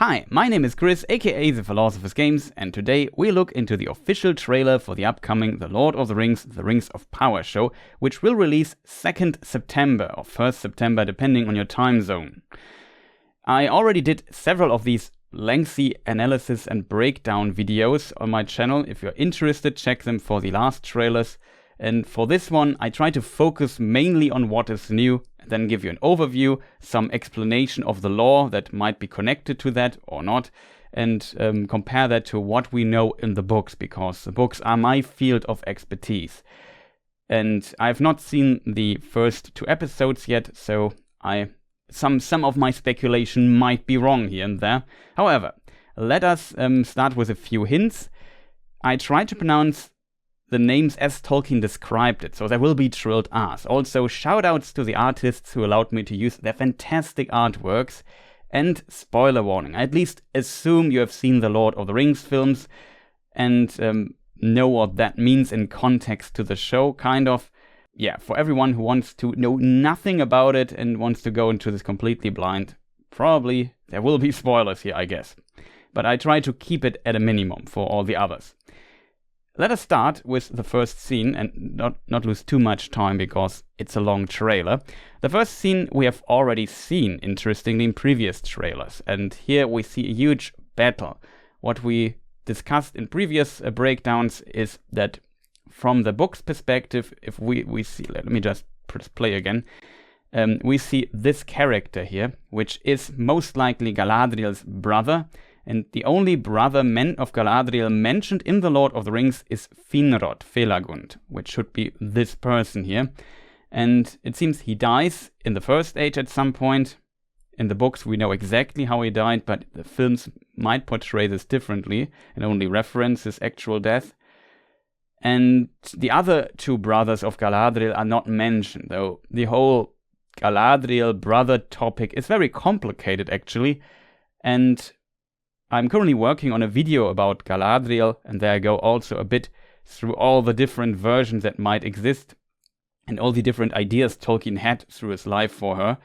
Hi, my name is Chris, aka ThePhilosophersGames, and today we look into the official trailer for the upcoming The Lord of the Rings, The Rings of Power show, which will release 2nd September or 1st September, depending on your time zone. I already did several of these lengthy analysis and breakdown videos on my channel. If you're interested, check them for the last trailers. And for this one, I try to focus mainly on what is new, and then give you an overview, some explanation of the lore that might be connected to that or not, and compare that to what we know in the books, because the books are my field of expertise. And I've not seen the first 2 episodes yet, so some of my speculation might be wrong here and there. However, let us start with a few hints. I try to pronounce the names as Tolkien described it, so there will be trilled R's. Also, shoutouts to the artists who allowed me to use their fantastic artworks. And spoiler warning, I at least assume you have seen the Lord of the Rings films and know what that means in context to the show, kind of. Yeah, for everyone who wants to know nothing about it and wants to go into this completely blind, probably there will be spoilers here, I guess. But I try to keep it at a minimum for all the others. Let us start with the first scene and not lose too much time because it's a long trailer. The first scene we have already seen, interestingly, in previous trailers. And here we see a huge battle. What we discussed in previous breakdowns is that from the book's perspective, if we see, let me just press play again, we see this character here, which is most likely Galadriel's brother. And the only brother of Galadriel mentioned in The Lord of the Rings is Finrod, Felagund, which should be this person here. And it seems he dies in the First Age at some point. In the books we know exactly how he died, but the films might portray this differently and only reference his actual death. And the other 2 brothers of Galadriel are not mentioned, though the whole Galadriel brother topic is very complicated actually. And I'm currently working on a video about Galadriel, and there I go also a bit through all the different versions that might exist and all the different ideas Tolkien had through his life for her,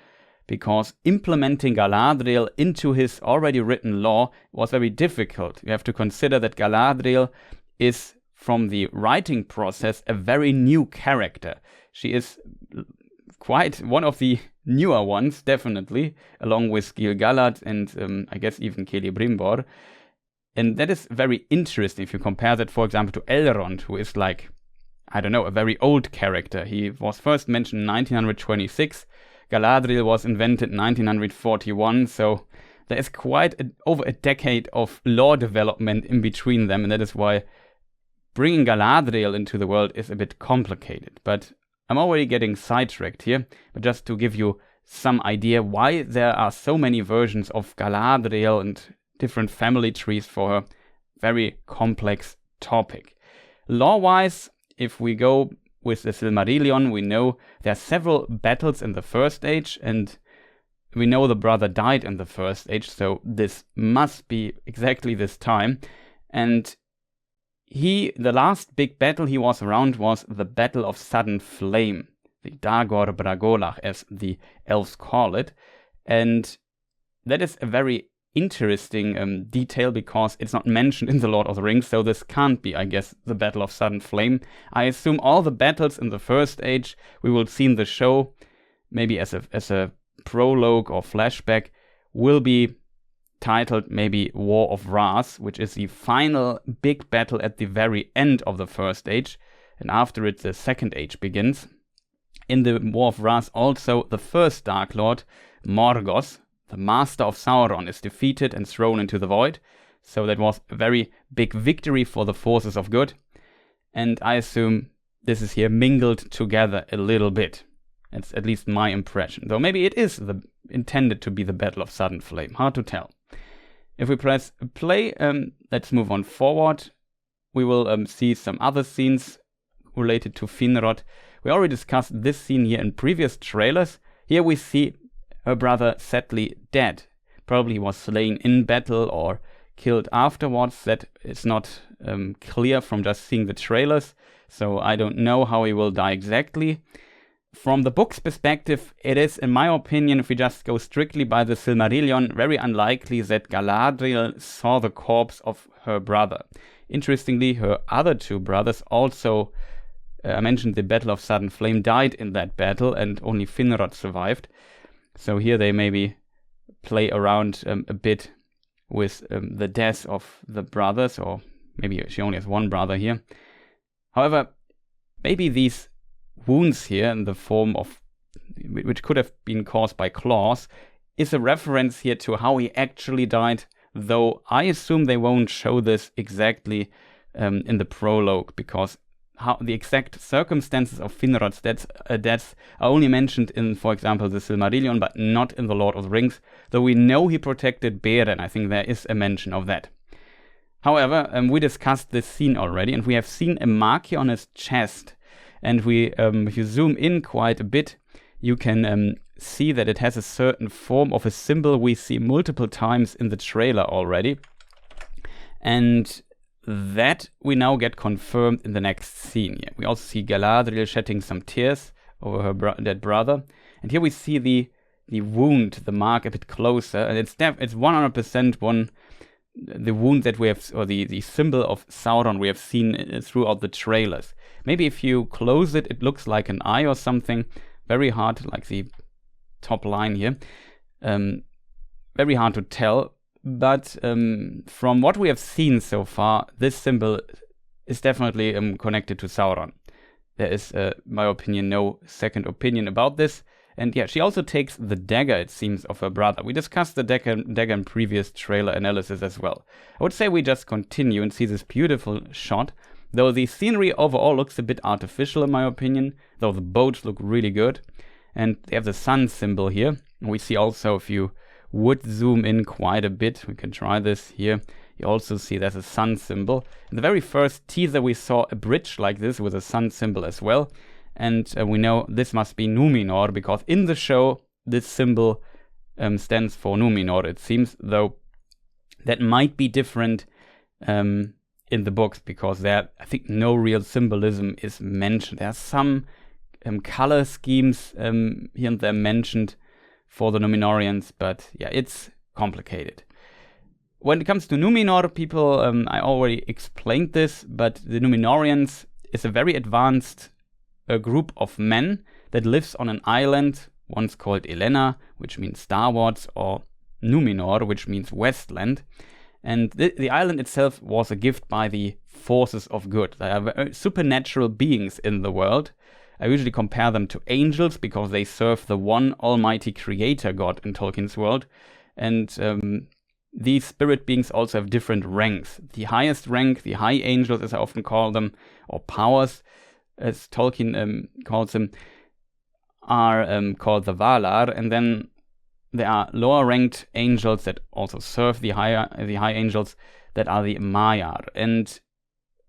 because implementing Galadriel into his already written lore was very difficult. You have to consider that Galadriel is, from the writing process, a very new character. She is quite one of the newer ones, definitely, along with Gil-galad and I guess even Celebrimbor. And that is very interesting if you compare that, for example, to Elrond, who is like, I don't know, a very old character. He was first mentioned in 1926. Galadriel was invented in 1941, so there is quite over a decade of lore development in between them, and that is why bringing Galadriel into the world is a bit complicated. But I'm already getting sidetracked here, but just to give you some idea why there are so many versions of Galadriel and different family trees for her. Very complex topic. Lore-wise, if we go with the Silmarillion, we know there are several battles in the First Age, and we know the brother died in the First Age, so this must be exactly this time. And the last big battle he was around was the Battle of Sudden Flame, the Dagor Bragolach, as the elves call it. And that is a very interesting detail because it's not mentioned in The Lord of the Rings, so this can't be, I guess, the Battle of Sudden Flame. I assume all the battles in the First Age we will see in the show, maybe as a prologue or flashback, will be titled maybe War of Wrath, which is the final big battle at the very end of the First Age, and after it the Second Age begins. In the War of Wrath also the first Dark Lord, Morgoth, the master of Sauron, is defeated and thrown into the void, so that was a very big victory for the forces of good, and I assume this is here mingled together a little bit. It's at least my impression, though maybe it is intended to be the Battle of Sudden Flame, hard to tell. If we press play, let's move on forward. We will see some other scenes related to Finrod. We already discussed this scene here in previous trailers. Here we see her brother sadly dead. Probably he was slain in battle or killed afterwards. That is not clear from just seeing the trailers, so I don't know how he will die exactly. from the book's perspective, it is, in my opinion, if we just go strictly by the Silmarillion, very unlikely that Galadriel saw the corpse of her brother. Interestingly, her other two brothers also, I mentioned the Battle of Sudden Flame, died in that battle, and only Finrod survived. So here they maybe play around a bit with the death of the brothers, or maybe she only has one brother here. However, maybe these wounds here in the form of, which could have been caused by claws, is a reference here to how he actually died, though I assume they won't show this exactly in the prologue, because how the exact circumstances of Finrod's death are only mentioned in, for example, the Silmarillion, but not in the Lord of the Rings, though we know he protected Beren. I think there is a mention of that. However, we discussed this scene already, and we have seen a mark here on his chest. And we, if you zoom in quite a bit, you can see that it has a certain form of a symbol we see multiple times in the trailer already. And that we now get confirmed in the next scene here. We also see Galadriel shedding some tears over her dead brother. And here we see the wound, the mark a bit closer. And it's 100% the wound that we have, or the symbol of Sauron we have seen throughout the trailers. Maybe if you close it, it looks like an eye or something. Very hard, like the top line here. Very hard to tell. But from what we have seen so far, this symbol is definitely connected to Sauron. There is, in my opinion, no second opinion about this. And yeah, she also takes the dagger, it seems, of her brother. We discussed the dagger in previous trailer analysis as well. I would say we just continue and see this beautiful shot. Though the scenery overall looks a bit artificial in my opinion, though the boats look really good. And they have the sun symbol here. We see also, if you would zoom in quite a bit, we can try this here. You also see there's a sun symbol. In the very first teaser we saw a bridge like this with a sun symbol as well. And we know this must be Numenor, because in the show this symbol stands for Numenor, it seems, though that might be different in the books, because there, I think, no real symbolism is mentioned. There are some color schemes here and there mentioned for the Numenorians, but yeah, it's complicated. When it comes to Numenor, people, I already explained this, but the Numenorians is a very advanced group of men that lives on an island, once called Elena, which means starwards, or Numenor, which means westland. And the island itself was a gift by the forces of good. They are supernatural beings in the world. I usually compare them to angels because they serve the one almighty creator god in Tolkien's world. And these spirit beings also have different ranks. The highest rank, the high angels as I often call them, or powers as Tolkien calls them, are called the Valar. And then there are lower ranked angels that also serve the high angels, that are the Maiar. And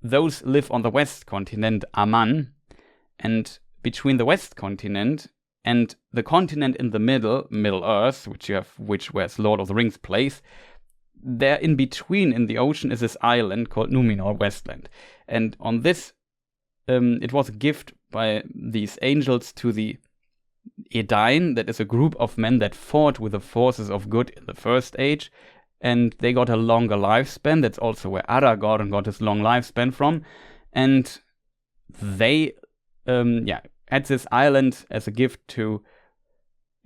those live on the west continent, Aman. And between the west continent and the continent in the Middle Earth, where Lord of the Rings plays, there in between in the ocean is this island called Numenor Westland. And on this, it was a gift by these angels to the Edain, that is a group of men that fought with the forces of good in the First Age, and they got a longer lifespan. That's also where Aragorn got his long lifespan from. And they had this island as a gift to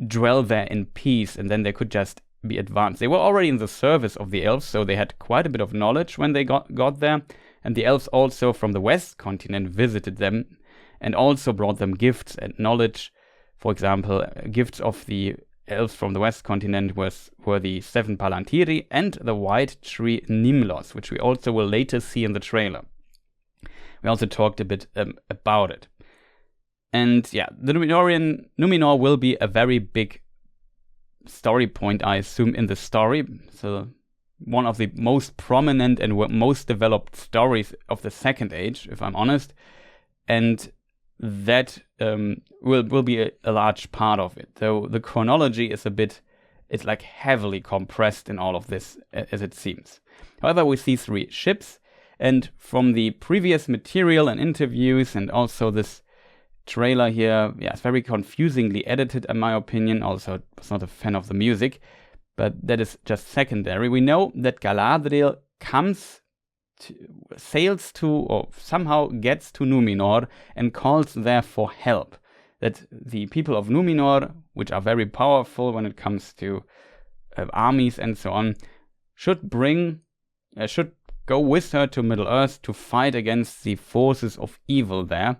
dwell there in peace, and then they could just be advanced. They were already in the service of the elves, so they had quite a bit of knowledge when they got there. And the elves also from the west continent visited them and also brought them gifts and knowledge. For example, gifts of the elves from the west continent were the 7 Palantiri and the white tree Nimlos, which we also will later see in the trailer. We also talked a bit about it. And yeah, the Numenor will be a very big story point, I assume, in the story. So one of the most prominent and most developed stories of the Second Age, if I'm honest. And that will be a large part of it. Though the chronology is it's like heavily compressed in all of this, as it seems. However, we see 3 ships, and from the previous material and interviews, and also this trailer here, yeah, it's very confusingly edited in my opinion. Also, I was not a fan of the music, but that is just secondary. We know that Galadriel sails to, or somehow gets to Numenor and calls there for help. That the people of Numenor, which are very powerful when it comes to armies and so on, should go with her to Middle-earth to fight against the forces of evil there,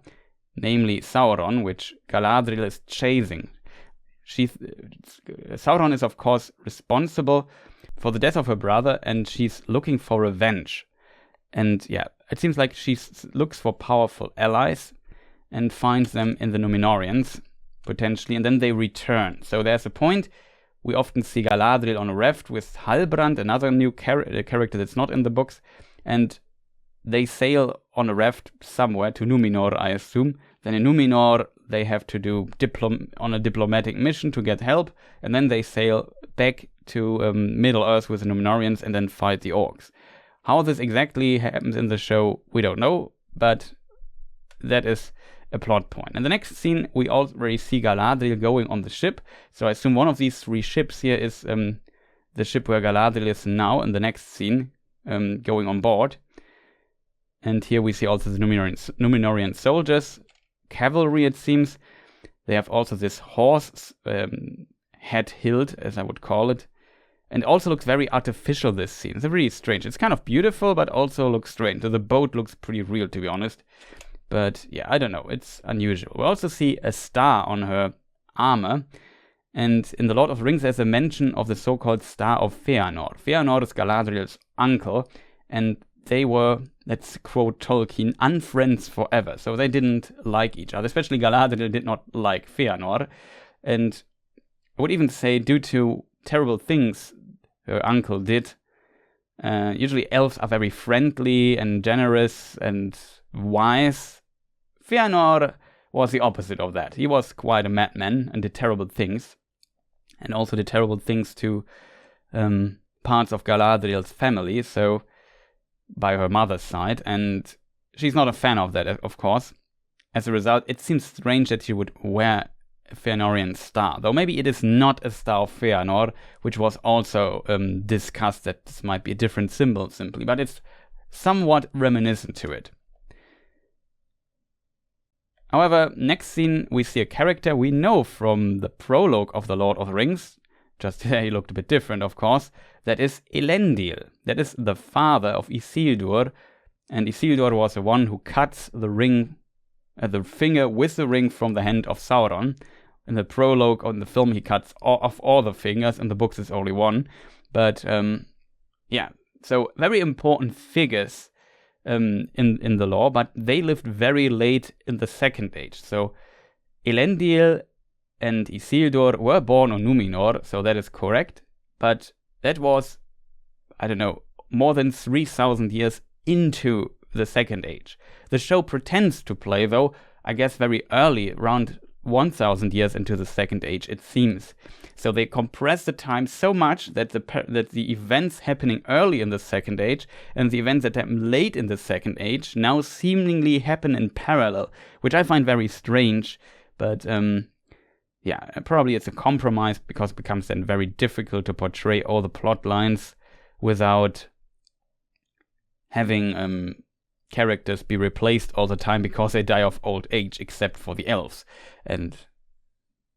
namely Sauron, which Galadriel is chasing. Sauron is of course responsible for the death of her brother, and she's looking for revenge. And yeah, it seems like she looks for powerful allies and finds them in the Numenorians, potentially, and then they return. So there's a point. We often see Galadriel on a raft with Halbrand, another new character that's not in the books, and they sail on a raft somewhere to Numenor, I assume. Then in Numenor, they have to do on a diplomatic mission to get help, and then they sail back to Middle-earth with the Numenorians and then fight the orcs. How this exactly happens in the show, we don't know, but that is a plot point. In the next scene, we already see Galadriel going on the ship. So I assume one of these 3 ships here is the ship where Galadriel is now in the next scene, going on board. And here we see also the Numenorian soldiers, cavalry it seems. They have also this horse head hilt, as I would call it. And also looks very artificial, this scene. It's really strange. It's kind of beautiful, but also looks strange. So the boat looks pretty real, to be honest. But yeah, I don't know. It's unusual. We also see a star on her armor. And in The Lord of the Rings, there's a mention of the so-called Star of Feanor. Feanor is Galadriel's uncle. And they were, let's quote Tolkien, unfriends forever. So they didn't like each other. Especially Galadriel did not like Feanor. And I would even say due to terrible things her uncle did. Usually elves are very friendly and generous and wise. Feanor was the opposite of that. He was quite a madman and did terrible things. And also did terrible things to parts of Galadriel's family, so by her mother's side. And she's not a fan of that, of course. As a result, it seems strange that she would wear a Feanorian star, though maybe it is not a Star of Feanor, which was also discussed that this might be a different symbol simply, but it's somewhat reminiscent to it. However, next scene we see a character we know from the prologue of The Lord of the Rings, just he looked a bit different of course, that is Elendil, that is the father of Isildur, and Isildur was the one who cuts the ring, the finger with the ring from the hand of Sauron. In the prologue on the film, he cuts off all the fingers. In the books, it's only one. But yeah, so very important figures in the lore, but they lived very late in the Second Age. So Elendil and Isildur were born on Numenor, so that is correct. But that was, I don't know, more than 3,000 years into the Second Age. The show pretends to play, though, I guess very early, around 1,000 years into the Second Age, it seems. So they compress the time so much that the events happening early in the Second Age and the events that happen late in the Second Age now seemingly happen in parallel, which I find very strange. But yeah, probably it's a compromise because it becomes then very difficult to portray all the plot lines without having characters be replaced all the time because they die of old age, except for the elves. And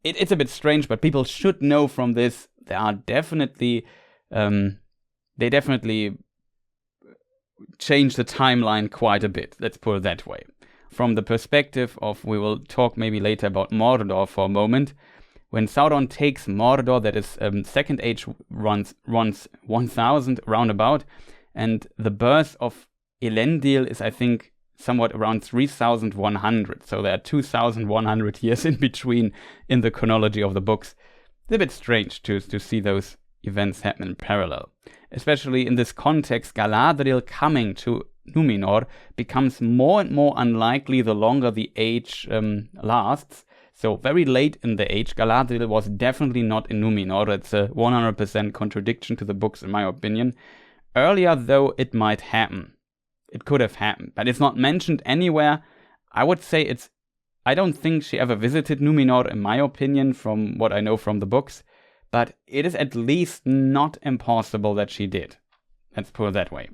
it's a bit strange, but people should know from this, they definitely change the timeline quite a bit, let's put it that way. From the perspective of, we will talk maybe later about Mordor for a moment, when Sauron takes Mordor, that is Second Age runs 1000 roundabout, and the birth of Elendil is, I think, somewhat around 3100. So there are 2100 years in between in the chronology of the books. It's a bit strange to see those events happen in parallel. Especially in this context, Galadriel coming to Numenor becomes more and more unlikely the longer the age lasts. So very late in the age, Galadriel was definitely not in Numenor. It's a 100% contradiction to the books in my opinion. Earlier though, it might happen. It could have happened, but it's not mentioned anywhere. I would say it's I don't think she ever visited Numenor, in my opinion, from what I know from the books, but it is at least not impossible that she did. Let's put it that way.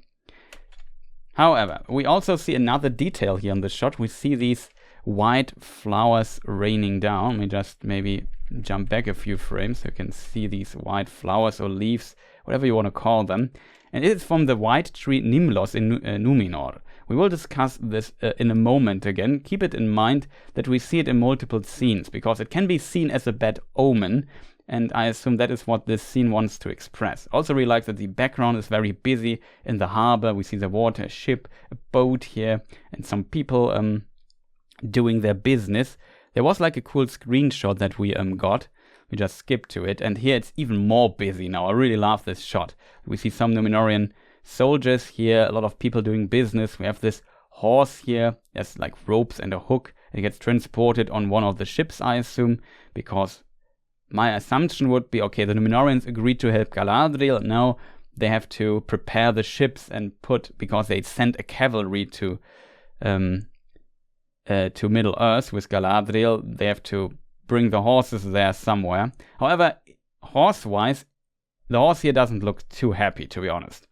However, we also see another detail here in the shot. We see these white flowers raining down. Let me just maybe jump back a few frames so you can see these white flowers or leaves, whatever you want to call them. And it is from the white tree Nimlos in Numenor. We will discuss this in a moment again. Keep it in mind that we see it in multiple scenes, because it can be seen as a bad omen, and I assume that is what this scene wants to express. Also really like that the background is very busy in the harbor. We see the water, a ship, a boat here, and some people doing their business. There was like a cool screenshot that we got. We just skipped to it, and here it's even more busy now. I really love this shot. We see some Numenorian soldiers here, a lot of people doing business. We have this horse here. There's like ropes and a hook. It gets transported on one of the ships, I assume, because my assumption would be, okay, the Numenorians agreed to help Galadriel. Now they have to prepare the ships and because they sent a cavalry to Middle Earth with Galadriel, they have to bring the horses there somewhere. However, horse-wise, the horse here doesn't look too happy, to be honest.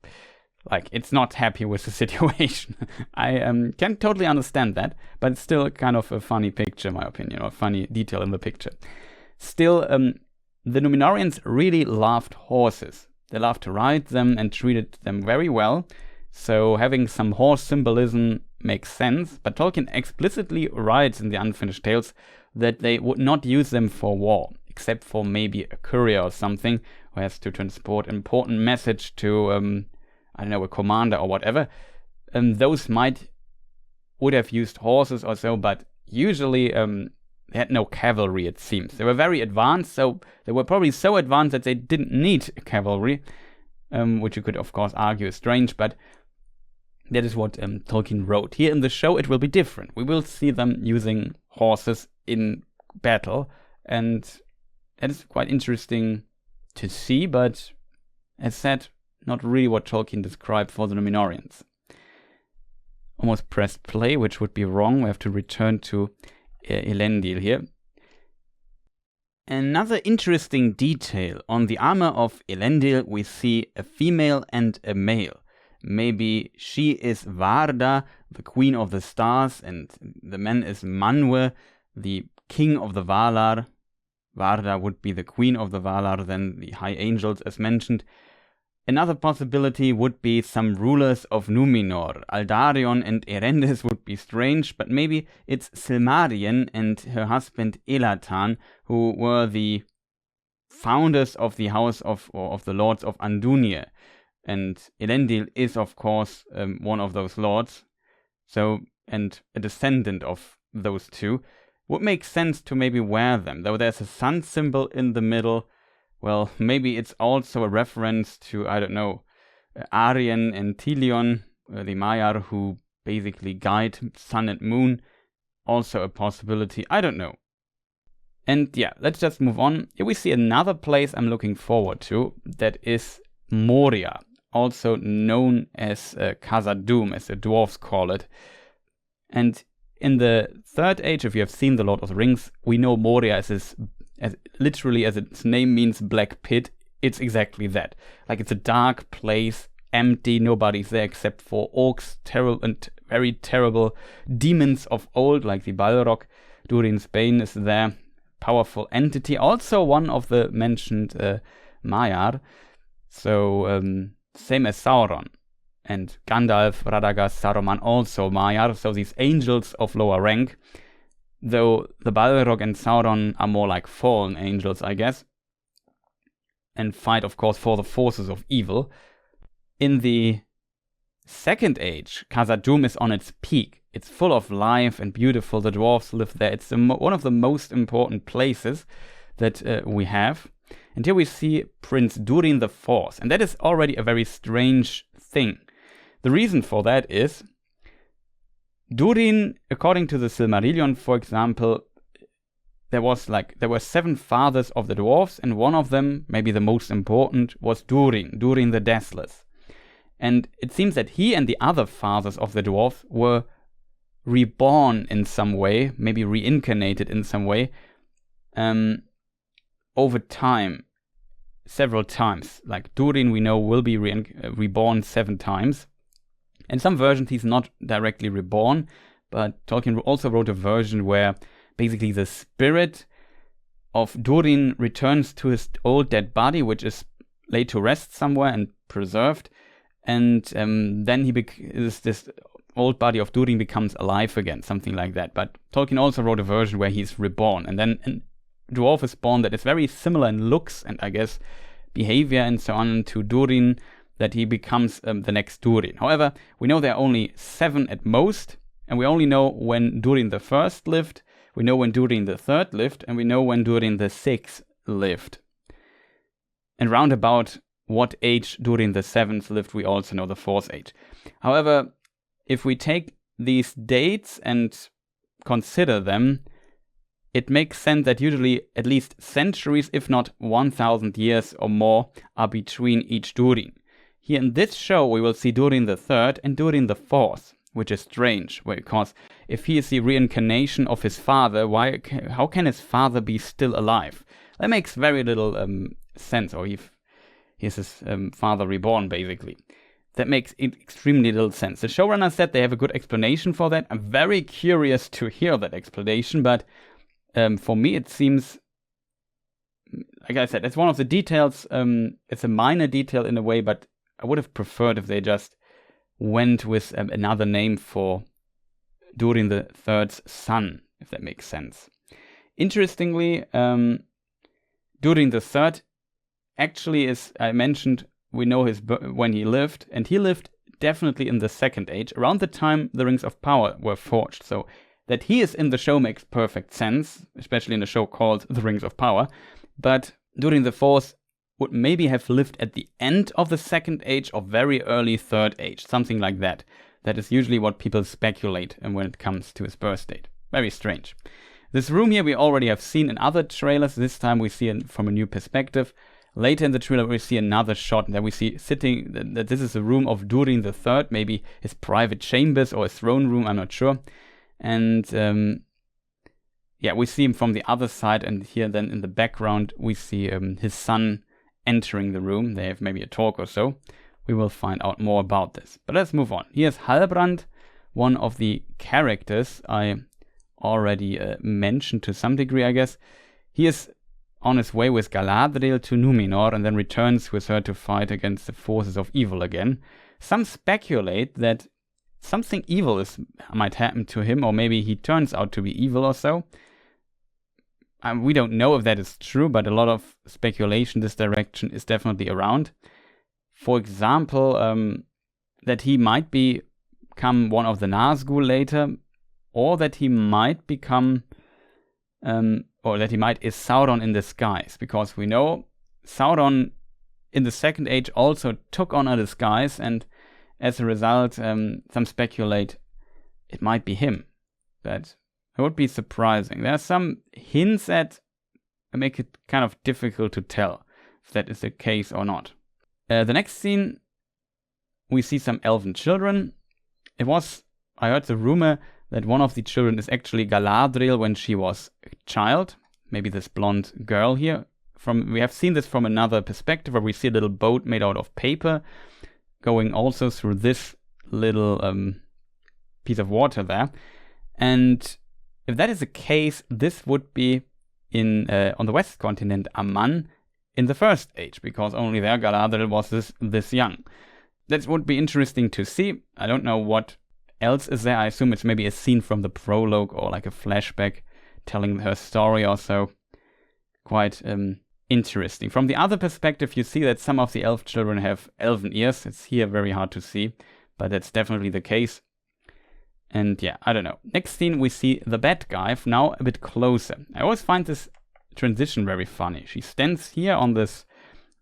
Like, it's not happy with the situation. I can totally understand that, but it's still kind of a funny picture, in my opinion, or a funny detail in the picture. Still, the Numenorians really loved horses. They loved to ride them and treated them very well. So having some horse symbolism makes sense. But Tolkien explicitly writes in the Unfinished Tales that they would not use them for war, except for maybe a courier or something who has to transport an important message to, I don't know, a commander or whatever. Those would have used horses or so, but usually they had no cavalry, it seems. They were very advanced, so they were probably so advanced that they didn't need cavalry, which you could of course argue is strange, but that is what Tolkien wrote. Here in the show it will be different. We will see them using horses in battle, and that is quite interesting to see, but as said, not really what Tolkien described for the Numenorians. Almost pressed play, which would be wrong. We have to return to Elendil here. Another interesting detail: on the armor of Elendil we see a female and a male. Maybe she is Varda, the queen of the stars, and the man is Manwe, the king of the Valar. Varda would be the queen of the Valar, then the high angels as mentioned. Another possibility would be some rulers of Numenor. Aldarion and Erendis would be strange, but maybe it's Silmarillion and her husband Elatan, who were the founders of the house of the lords of Andúnir. And Elendil is, of course, one of those lords, and a descendant of those two. Would make sense to maybe wear them, though there's a sun symbol in the middle. Well, maybe it's also a reference to, I don't know, Arien and Tilion, the Maiar, who basically guide sun and moon. Also a possibility, I don't know. And yeah, let's just move on. Here we see another place I'm looking forward to, that is Moria, also known as Khazad-dûm, as the dwarves call it. And in the Third Age, if you have seen The Lord of the Rings, we know Moria as literally as its name means black pit. It's exactly that. Like, it's a dark place, empty, nobody's there except for orcs, terrible and very terrible demons of old, like the Balrog. Durin's Bane is there, powerful entity, also one of the mentioned Maiar. So same as Sauron. And Gandalf, Radagast, Saruman, also Maiar, so these angels of lower rank. Though the Balrog and Sauron are more like fallen angels, I guess. And fight, of course, for the forces of evil. In the Second Age, Khazad-dûm is on its peak. It's full of life and beautiful. The dwarves live there. It's one of the most important places that we have. And here we see Prince Durin IV. And that is already a very strange thing. The reason for that is Durin, according to the Silmarillion, for example, there were 7 fathers of the dwarves, and one of them, maybe the most important, was Durin the Deathless. And it seems that he and the other fathers of the dwarves were reborn in some way, maybe reincarnated in some way, over time, several times. Like Durin, we know, will be reborn 7 times. In some versions, he's not directly reborn, but Tolkien also wrote a version where basically the spirit of Durin returns to his old dead body, which is laid to rest somewhere and preserved, and then this old body of Durin becomes alive again, something like that. But Tolkien also wrote a version where he's reborn, and then a dwarf is born that is very similar in looks and I guess behavior and so on to Durin, that he becomes the next Durin. However, we know there are only 7 at most, and we only know when Durin the First lived, we know when Durin the Third lived, and we know when Durin the Sixth lived. And round about what age Durin the Seventh lived, we also know the Fourth Age. However, if we take these dates and consider them, it makes sense that usually at least centuries, if not 1,000 years or more, are between each Durin. Here in this show, we will see Durin the Third and Durin the Fourth, which is strange, because if he is the reincarnation of his father, how can his father be still alive? That makes very little sense, or he's his father reborn, basically. That makes extremely little sense. The showrunner said they have a good explanation for that. I'm very curious to hear that explanation, but for me it seems, like I said, it's one of the details. It's a minor detail in a way, but I would have preferred if they just went with another name for Durin the Third's son, if that makes sense. Interestingly, Durin the Third actually is, I mentioned, we know when he lived, and he lived definitely in the Second Age, around the time the Rings of Power were forged. So that he is in the show makes perfect sense, especially in a show called The Rings of Power. But Durin the Fourth would maybe have lived at the end of the Second Age or very early Third Age, something like that. That is usually what people speculate when it comes to his birth date. Very strange. This room here we already have seen in other trailers. This time we see it from a new perspective. Later in the trailer we see another shot that we see sitting, that this is the room of Durin the Third, maybe his private chambers or his throne room, I'm not sure. And yeah, we see him from the other side, and here then in the background we see his son entering the room. They have maybe a talk or so. We will find out more about this. But let's move on. Here's Halbrand, one of the characters I already mentioned to some degree, I guess. He is on his way with Galadriel to Numenor and then returns with her to fight against the forces of evil again. Some speculate that something evil might happen to him, or maybe he turns out to be evil or so. We don't know if that is true, but a lot of speculation this direction is definitely around. For example, that he might become one of the Nazgûl later, or that he might become, or that he might is Sauron in disguise, because we know Sauron in the Second Age also took on a disguise, and as a result, some speculate it might be him. But it would be surprising. There are some hints that make it kind of difficult to tell if that is the case or not. The next scene, we see some elven children. I heard the rumor that one of the children is actually Galadriel when she was a child. Maybe this blonde girl here. We have seen this from another perspective, where we see a little boat made out of paper going also through this little piece of water there. And if that is the case, this would be on the west continent, Aman, in the First Age, because only there Galadriel was this young. That would be interesting to see. I don't know what else is there. I assume it's maybe a scene from the prologue or like a flashback telling her story or so. Quite interesting. From the other perspective, you see that some of the elf children have elven ears. It's here very hard to see, but that's definitely the case. And yeah, I don't know. Next scene, we see the bad guy, now a bit closer. I always find this transition very funny. She stands here on this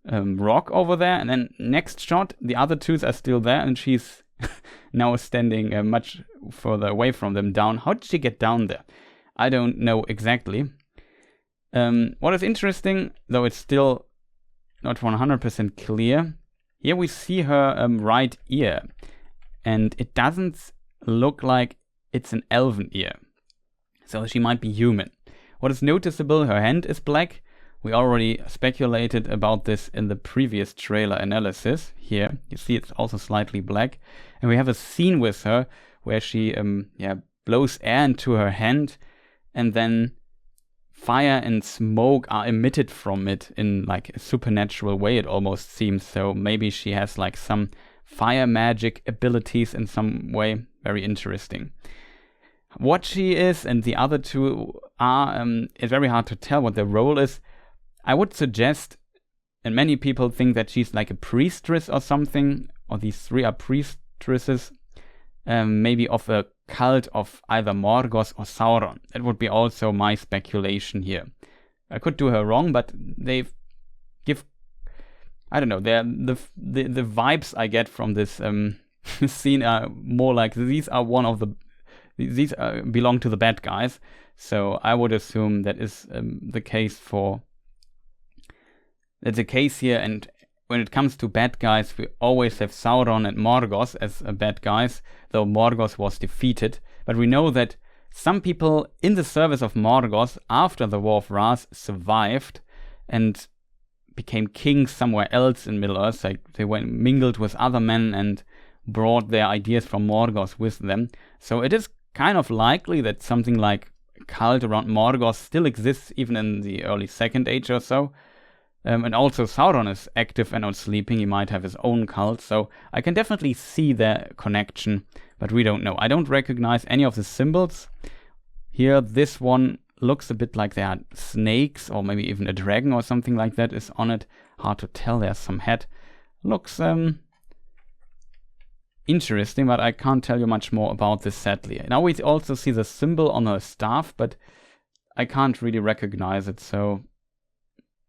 rock over there, and then next shot, the other two are still there, and she's now standing much further away from them down. How did she get down there? I don't know exactly. What is interesting, though it's still not 100% clear, here we see her right ear, and it doesn't look like it's an elven ear. So she might be human. What is noticeable, her hand is black. We already speculated about this in the previous trailer analysis. Here, you see it's also slightly black. And we have a scene with her where she blows air into her hand, and then fire and smoke are emitted from it in like a supernatural way, it almost seems. So maybe she has like some fire magic abilities in some way. Very interesting. What she is and the other two are, it's very hard to tell what their role is. I would suggest, and many people think that she's like a priestess or something, or these three are priestesses, maybe of a cult of either Morgoth or Sauron. That would be also my speculation here. I could do her wrong, but they give, I don't know, the vibes I get from this scene are more like these belong to the bad guys. So I would assume that is the case for. That's the case here, and when it comes to bad guys, we always have Sauron and Morgoth as bad guys, though Morgoth was defeated. But we know that some people in the service of Morgoth after the War of Wrath survived and became kings somewhere else in Middle-earth. Like they went mingled with other men and brought their ideas from Morgoth with them. So it is kind of likely that something like a cult around Morgoth still exists even in the early Second Age or so. And also Sauron is active and not sleeping. He might have his own cult. So I can definitely see their connection, but we don't know. I don't recognize any of the symbols. Here, this one looks a bit like there are snakes or maybe even a dragon or something like that is on it. Hard to tell. There's some head. Looks interesting, but I can't tell you much more about this, sadly. Now we also see the symbol on her staff, but I can't really recognize it, so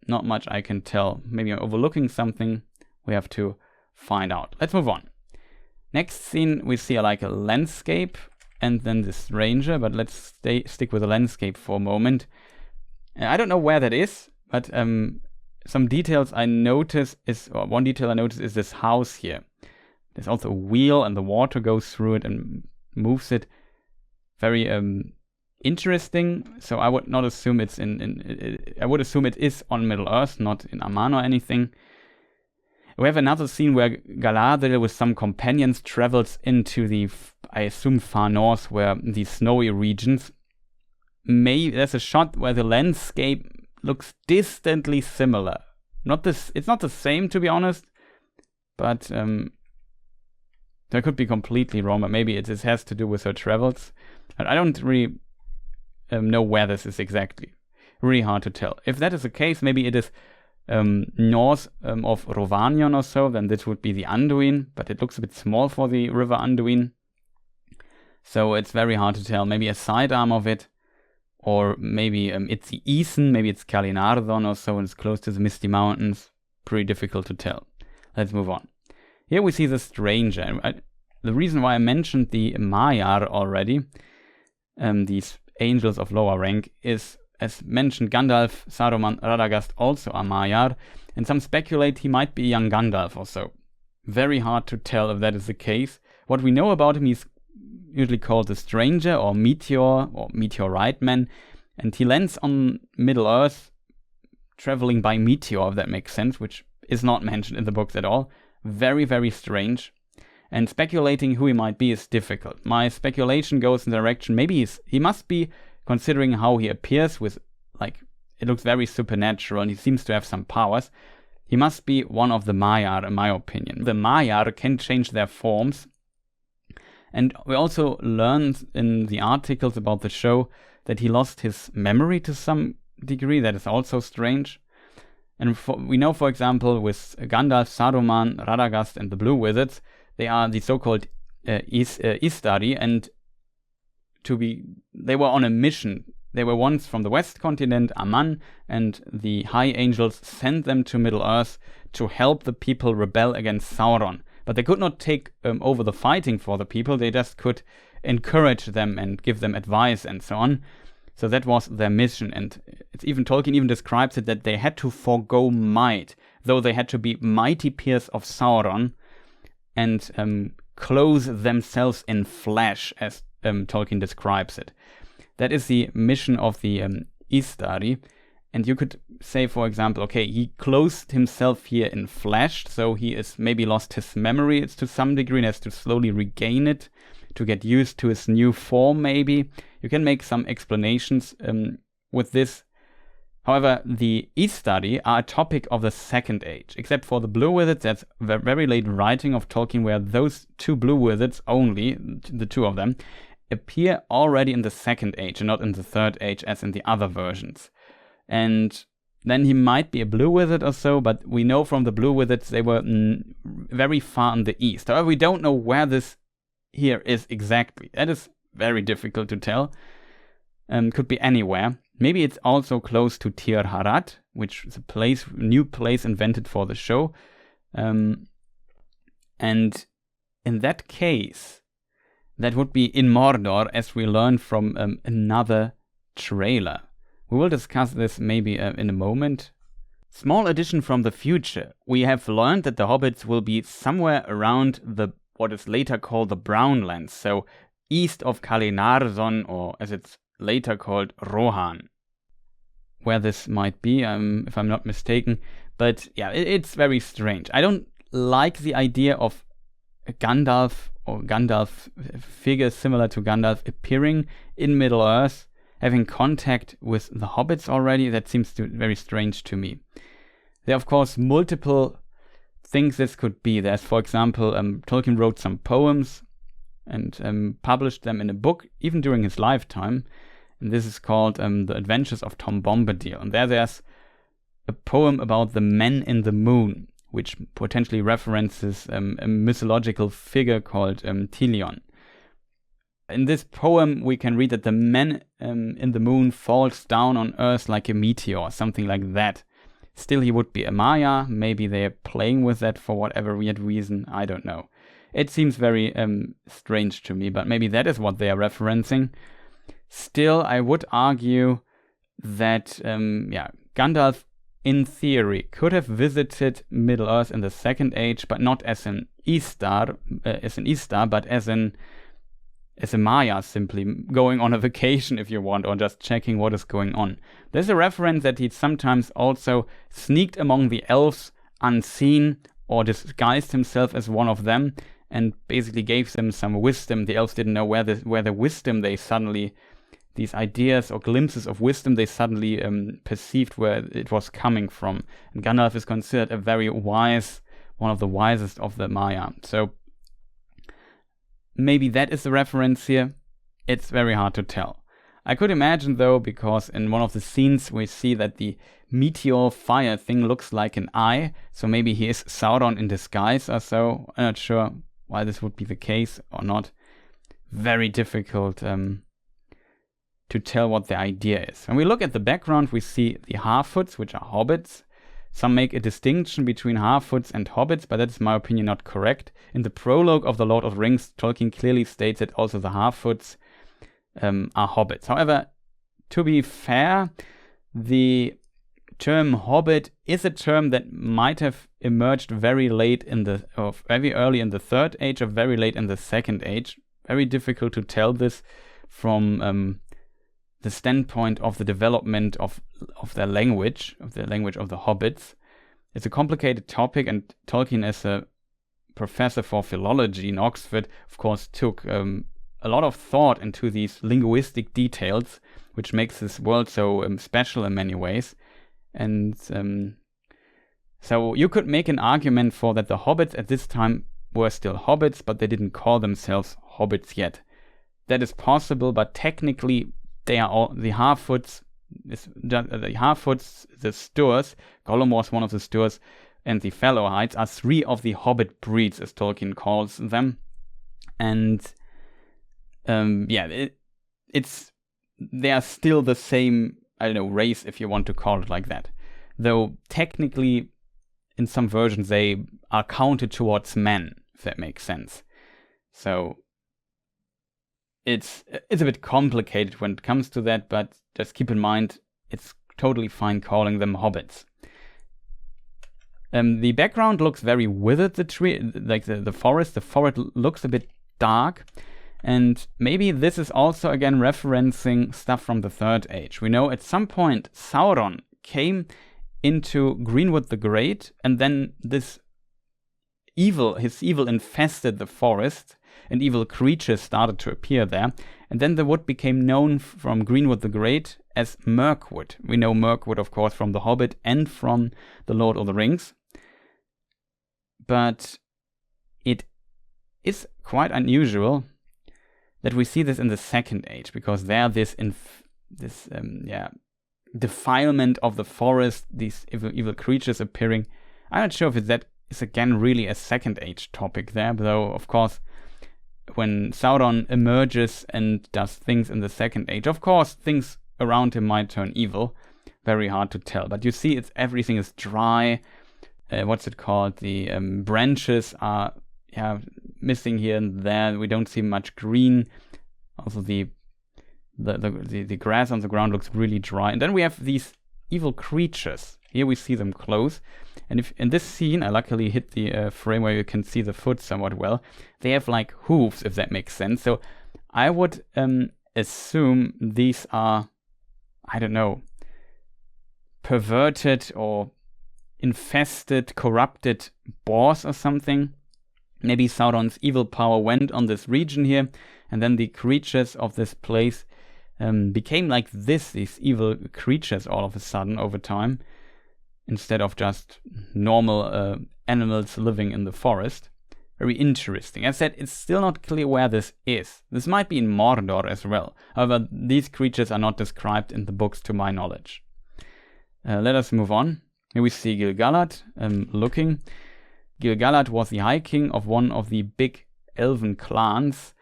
not much I can tell. Maybe I'm overlooking something. We have to find out. Let's move on. Next scene, we see like a landscape and then this ranger, but let's stick with the landscape for a moment. I don't know where that is, but some details I notice is, or one detail I notice is this house here. There's also a wheel and the water goes through it and moves it. Very interesting. So I would not assume it's I would assume it is on Middle-earth, not in Aman or anything. We have another scene where Galadriel with some companions travels into the, I assume, far north, where the snowy regions. There's a shot where the landscape looks distantly similar. It's not the same, to be honest, but I could be completely wrong, but maybe it has to do with her travels. But I don't really know where this is exactly. Really hard to tell. If that is the case, maybe it is north of Rovanion or so, then this would be the Anduin, but it looks a bit small for the river Anduin. So it's very hard to tell. Maybe a sidearm of it, or maybe it's the Isen, maybe it's Kalinardon or so, and it's close to the Misty Mountains. Pretty difficult to tell. Let's move on. Here we see the stranger. The reason why I mentioned the Maiar already, these angels of lower rank, is, as mentioned, Gandalf, Saruman, Radagast also are Maiar, and some speculate he might be young Gandalf or so. Very hard to tell if that is the case. What we know about him, he's usually called the Stranger or Meteor or Meteorite Man, and he lands on Middle-earth traveling by meteor, if that makes sense, which is not mentioned in the books at all. Very, very strange. And speculating who he might be is difficult. My speculation goes in the direction, maybe he must be, considering how he appears with, like, it looks very supernatural and he seems to have some powers. He must be one of the Maiar, in my opinion. The Maiar can change their forms. And we also learned in the articles about the show that he lost his memory to some degree. That is also strange. And we know, for example, with Gandalf, Saruman, Radagast, and the Blue Wizards, they are the so-called Istari, and they were on a mission. They were once from the West continent, Aman, and the High Angels sent them to Middle-earth to help the people rebel against Sauron. But they could not take over the fighting for the people. They just could encourage them and give them advice and so on. So that was their mission, and Tolkien even describes it that they had to forego might, though they had to be mighty peers of Sauron and clothe themselves in flesh, as Tolkien describes it. That is the mission of the Istari. And you could say, for example, okay, he clothed himself here in flesh, so he is maybe lost his memory to some degree and has to slowly regain it to get used to his new form, maybe. You can make some explanations with this. However, the Istari are a topic of the Second Age, except for the Blue Wizards. That's very late writing of Tolkien, where those two Blue Wizards only, the two of them, appear already in the Second Age and not in the Third Age as in the other versions. And then he might be a Blue Wizard or so, but we know from the Blue Wizards they were very far in the east. However, we don't know where this here is exactly. That is very difficult to tell. Could be anywhere. Maybe it's also close to Tir Harat, which is a new place invented for the show. And in that case, that would be in Mordor, as we learned from another trailer. We will discuss this maybe in a moment. Small addition from the future. We have learned that the hobbits will be somewhere around what is later called the Brownlands, so east of Kalinarzon, or as it's later called, Rohan. Where this might be, if I'm not mistaken. But yeah, it's very strange. I don't like the idea of a Gandalf or Gandalf figure similar to Gandalf appearing in Middle-earth, having contact with the hobbits already. That seems very strange to me. There are, of course, multiple things this could be. There's, for example, Tolkien wrote some poems and published them in a book, even during his lifetime. And this is called The Adventures of Tom Bombadil. And there's a poem about the Men in the Moon, which potentially references a mythological figure called Tilion. In this poem, we can read that the man in the moon falls down on Earth like a meteor, something like that. Still, he would be a Maya. Maybe they are playing with that for whatever weird reason. I don't know. It seems very strange to me, but maybe that is what they are referencing. Still, I would argue that Gandalf, in theory, could have visited Middle-earth in the Second Age, but not as an Istar, but as a Maya, simply going on a vacation, if you want, or just checking what is going on. There's a reference that he sometimes also sneaked among the elves unseen, or disguised himself as one of them, and basically gave them some wisdom. The elves didn't know where the wisdom these ideas or glimpses of wisdom they suddenly perceived where it was coming from. And Gandalf is considered a very wise, one of the wisest of the Maya. So maybe that is the reference here. It's very hard to tell. I could imagine, though, because in one of the scenes we see that the meteor fire thing looks like an eye, so maybe he is Sauron in disguise or so. I'm not sure why this would be the case or not. Very difficult to tell what the idea is. When we look at the background, we see the Harfoots, which are hobbits. Some make a distinction between Harfoots and hobbits, but that is, in my opinion, not correct. In the prologue of The Lord of the Rings, Tolkien clearly states that also the Harfoots are hobbits. However, to be fair, the term hobbit is a term that might have emerged very early in the Third Age or very late in the Second Age. Very difficult to tell this from the standpoint of the development of their language, of the hobbits. It's a complicated topic, and Tolkien, as a professor for philology in Oxford, of course, took a lot of thought into these linguistic details, which makes this world so special in many ways. And so you could make an argument for that the hobbits at this time were still hobbits, but they didn't call themselves hobbits yet. That is possible, but technically they are all the Harfoots. The Harfoots, the Sturs, Gollum was one of the Sturs, and the Fellowhides are three of the hobbit breeds, as Tolkien calls them. And they are still the same, race, if you want to call it like that. Though technically, in some versions, they are counted towards men, if that makes sense. So it's a bit complicated when it comes to that, but just keep in mind, it's totally fine calling them hobbits. The background looks very withered, the tree, like the forest. The forest looks a bit dark. And maybe this is also again referencing stuff from the Third Age. We know at some point Sauron came into Greenwood the Great, and then his evil infested the forest, and evil creatures started to appear there. And then the wood became known from Greenwood the Great as Mirkwood. We know Mirkwood, of course, from The Hobbit and from The Lord of the Rings. But it is quite unusual that we see this in the Second Age, because there this defilement of the forest, these evil creatures appearing. I'm not sure if that is again really a Second Age topic there, though of course when Sauron emerges and does things in the Second Age, of course things around him might turn evil. Very hard to tell, but you see everything is dry. What's it called? The branches are missing here and there. We don't see much green. Also the grass on the ground looks really dry. And then we have these evil creatures. Here we see them close. And if in this scene, I luckily hit the frame where you can see the foot somewhat well. They have like hooves, if that makes sense. So I would assume these are, I don't know, perverted or infested, corrupted boars or something. Maybe Sauron's evil power went on this region here, and then the creatures of this place became like these evil creatures all of a sudden over time, instead of just normal animals living in the forest. Very interesting. As I said, it's still not clear where this is. This might be in Mordor as well. However, these creatures are not described in the books to my knowledge. Let us move on. Here we see Gil-galad looking. Gil-galad was the High King of one of the big elven clans,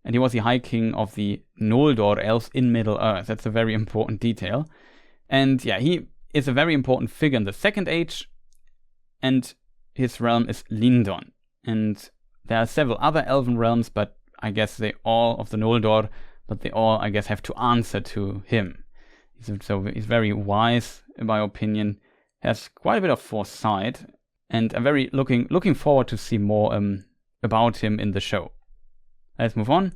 and he was the High King of the Noldor elves in Middle-earth. That's a very important detail. And yeah, he is a very important figure in the Second Age, and his realm is Lindon. And there are several other elven realms, but I guess they all of the Noldor, but they all, I guess, have to answer to him. So he's very wise, in my opinion, has quite a bit of foresight, and I'm very looking forward to see more about him in the show. Let's move on.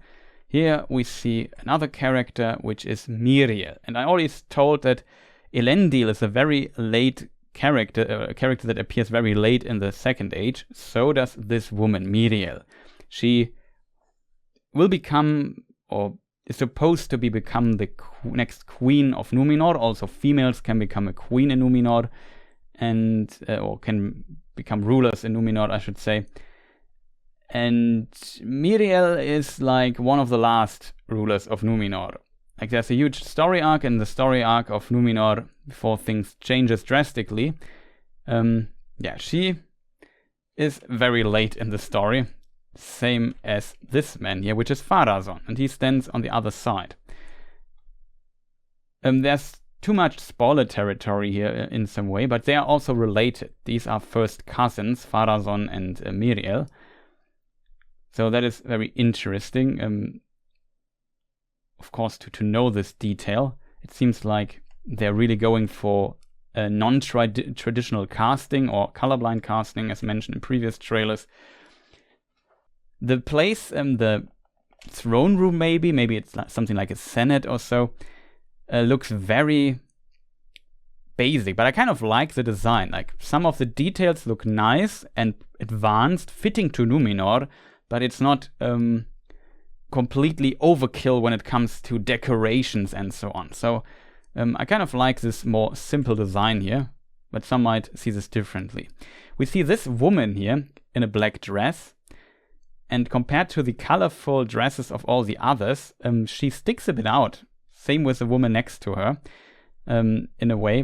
Here we see another character, which is Miriel. And I already told that Elendil is a very late character, a character that appears very late in the Second Age. So does this woman, Miriel. She will become, or is supposed to become the next queen of Numenor. Also, females can become a queen in Numenor, and or can become rulers in Numenor, I should say. And Miriel is like one of the last rulers of Numenor. Like, there's a huge story arc in the story arc of Numenor before things changes drastically. She is very late in the story. Same as this man here, which is Pharazôn, and he stands on the other side. There's too much spoiler territory here in some way, but they are also related. These are first cousins, Pharazôn and Miriel. So that is very interesting. Of course, to know this detail, it seems like they're really going for a non-traditional casting or colorblind casting, as mentioned in previous trailers. The place, the throne room maybe it's something like a senate or so, looks very basic, but I kind of like the design. Like, some of the details look nice and advanced, fitting to Numenor, but it's not completely overkill when it comes to decorations and so on. So I kind of like this more simple design here, but some might see this differently. We see this woman here in a black dress, and compared to the colorful dresses of all the others, she sticks a bit out. Same with the woman next to her, in a way.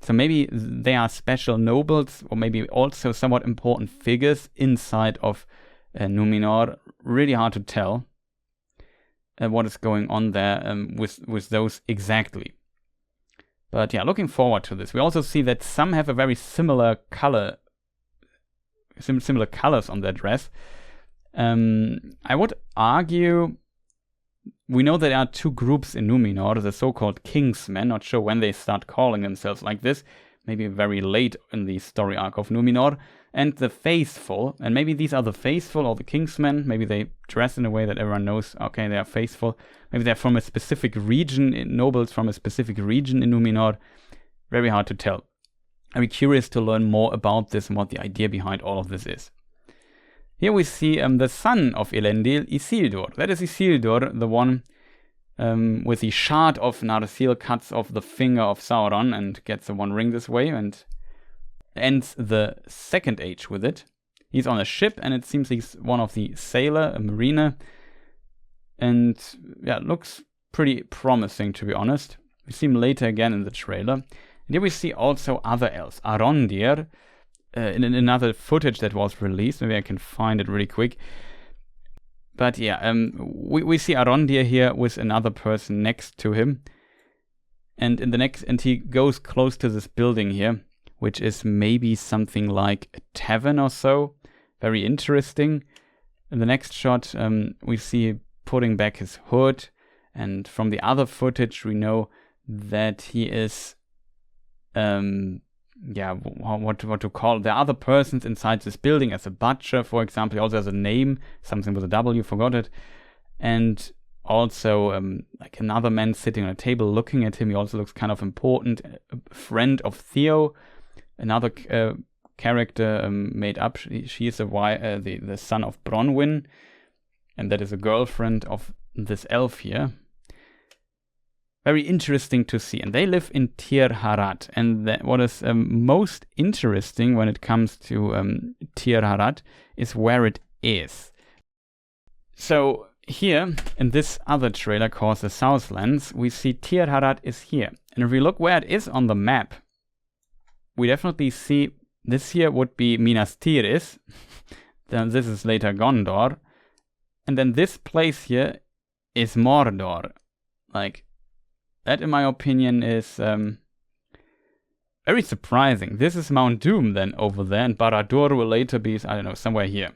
So maybe they are special nobles, or maybe also somewhat important figures inside of Numenor. Really hard to tell what is going on there with those exactly. But yeah, looking forward to this. We also see that some have a very similar color, similar colors on their dress. I would argue, we know there are two groups in Numenor, the so-called Kingsmen. Not sure when they start calling themselves like this. Maybe very late in the story arc of Numenor. and the faithful. And maybe these are the faithful or the kingsmen. Maybe they dress in a way that everyone knows, okay, they are faithful. Maybe they're from a specific region, nobles from a specific region in Numenor. Very hard to tell. I'd be curious to learn more about this and what the idea behind all of this is. Here we see the son of Elendil, Isildur. That is Isildur, the one with the shard of Narsil, cuts off the finger of Sauron and gets the One Ring this way and ends the Second Age with it. He's on a ship and it seems he's one of the sailor, a mariner. And yeah, it looks pretty promising, to be honest. We see him later again in the trailer. And here we see also other elves. Arondir, in another footage that was released. Maybe I can find it really quick. But yeah, we see Arondir here with another person next to him. And he goes close to this building here, which is maybe something like a tavern or so. Very interesting. In the next shot, we see putting back his hood, and from the other footage we know that he is what to call the other persons inside this building, as a butcher, for example. He also has a name, something with a W, forgot it. And also like another man sitting on a table looking at him. He also looks kind of important. A friend of Theo, another character made up. She is the son of Bronwyn, and that is a girlfriend of this elf here. Very interesting to see. And they live in Tir Harat. And what is most interesting when it comes to Tir Harat is where it is. So here, in this other trailer called The Southlands, we see Tir Harat is here. And if we look where it is on the map, we definitely see this here would be Minas Tirith. Then this is later Gondor. And then this place here is Mordor. Like, that in my opinion is very surprising. This is Mount Doom then over there, and Barad-dûr will later be, I don't know, somewhere here.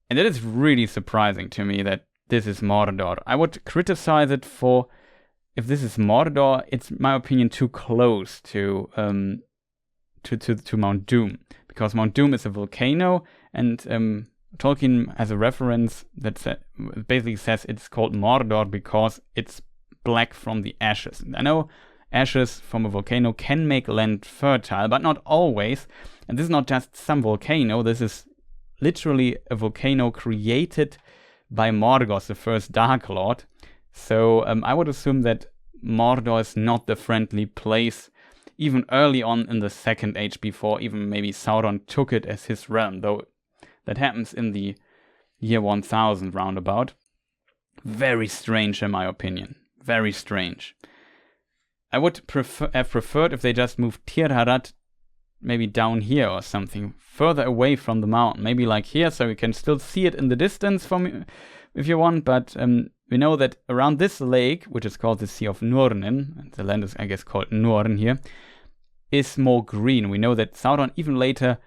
And it is really surprising to me that this is Mordor. I would criticize it for, if this is Mordor, it's, in my opinion, too close to Mount Doom. Because Mount Doom is a volcano, and Tolkien has a reference that basically says it's called Mordor because it's black from the ashes. I know ashes from a volcano can make land fertile, but not always. And this is not just some volcano, this is literally a volcano created by Morgoth, the first Dark Lord. So I would assume that Mordor is not the friendly place, even early on in the Second Age, before even maybe Sauron took it as his realm, though that happens in the year 1000 roundabout. Very strange in my opinion. Very strange. I would have preferred if they just moved Tir Harat maybe down here or something, further away from the mountain. Maybe like here, so you can still see it in the distance from if you want, but we know that around this lake, which is called the Sea of Nurnen, and the land is, I guess, called Nurn here, is more green. We know that Sauron even later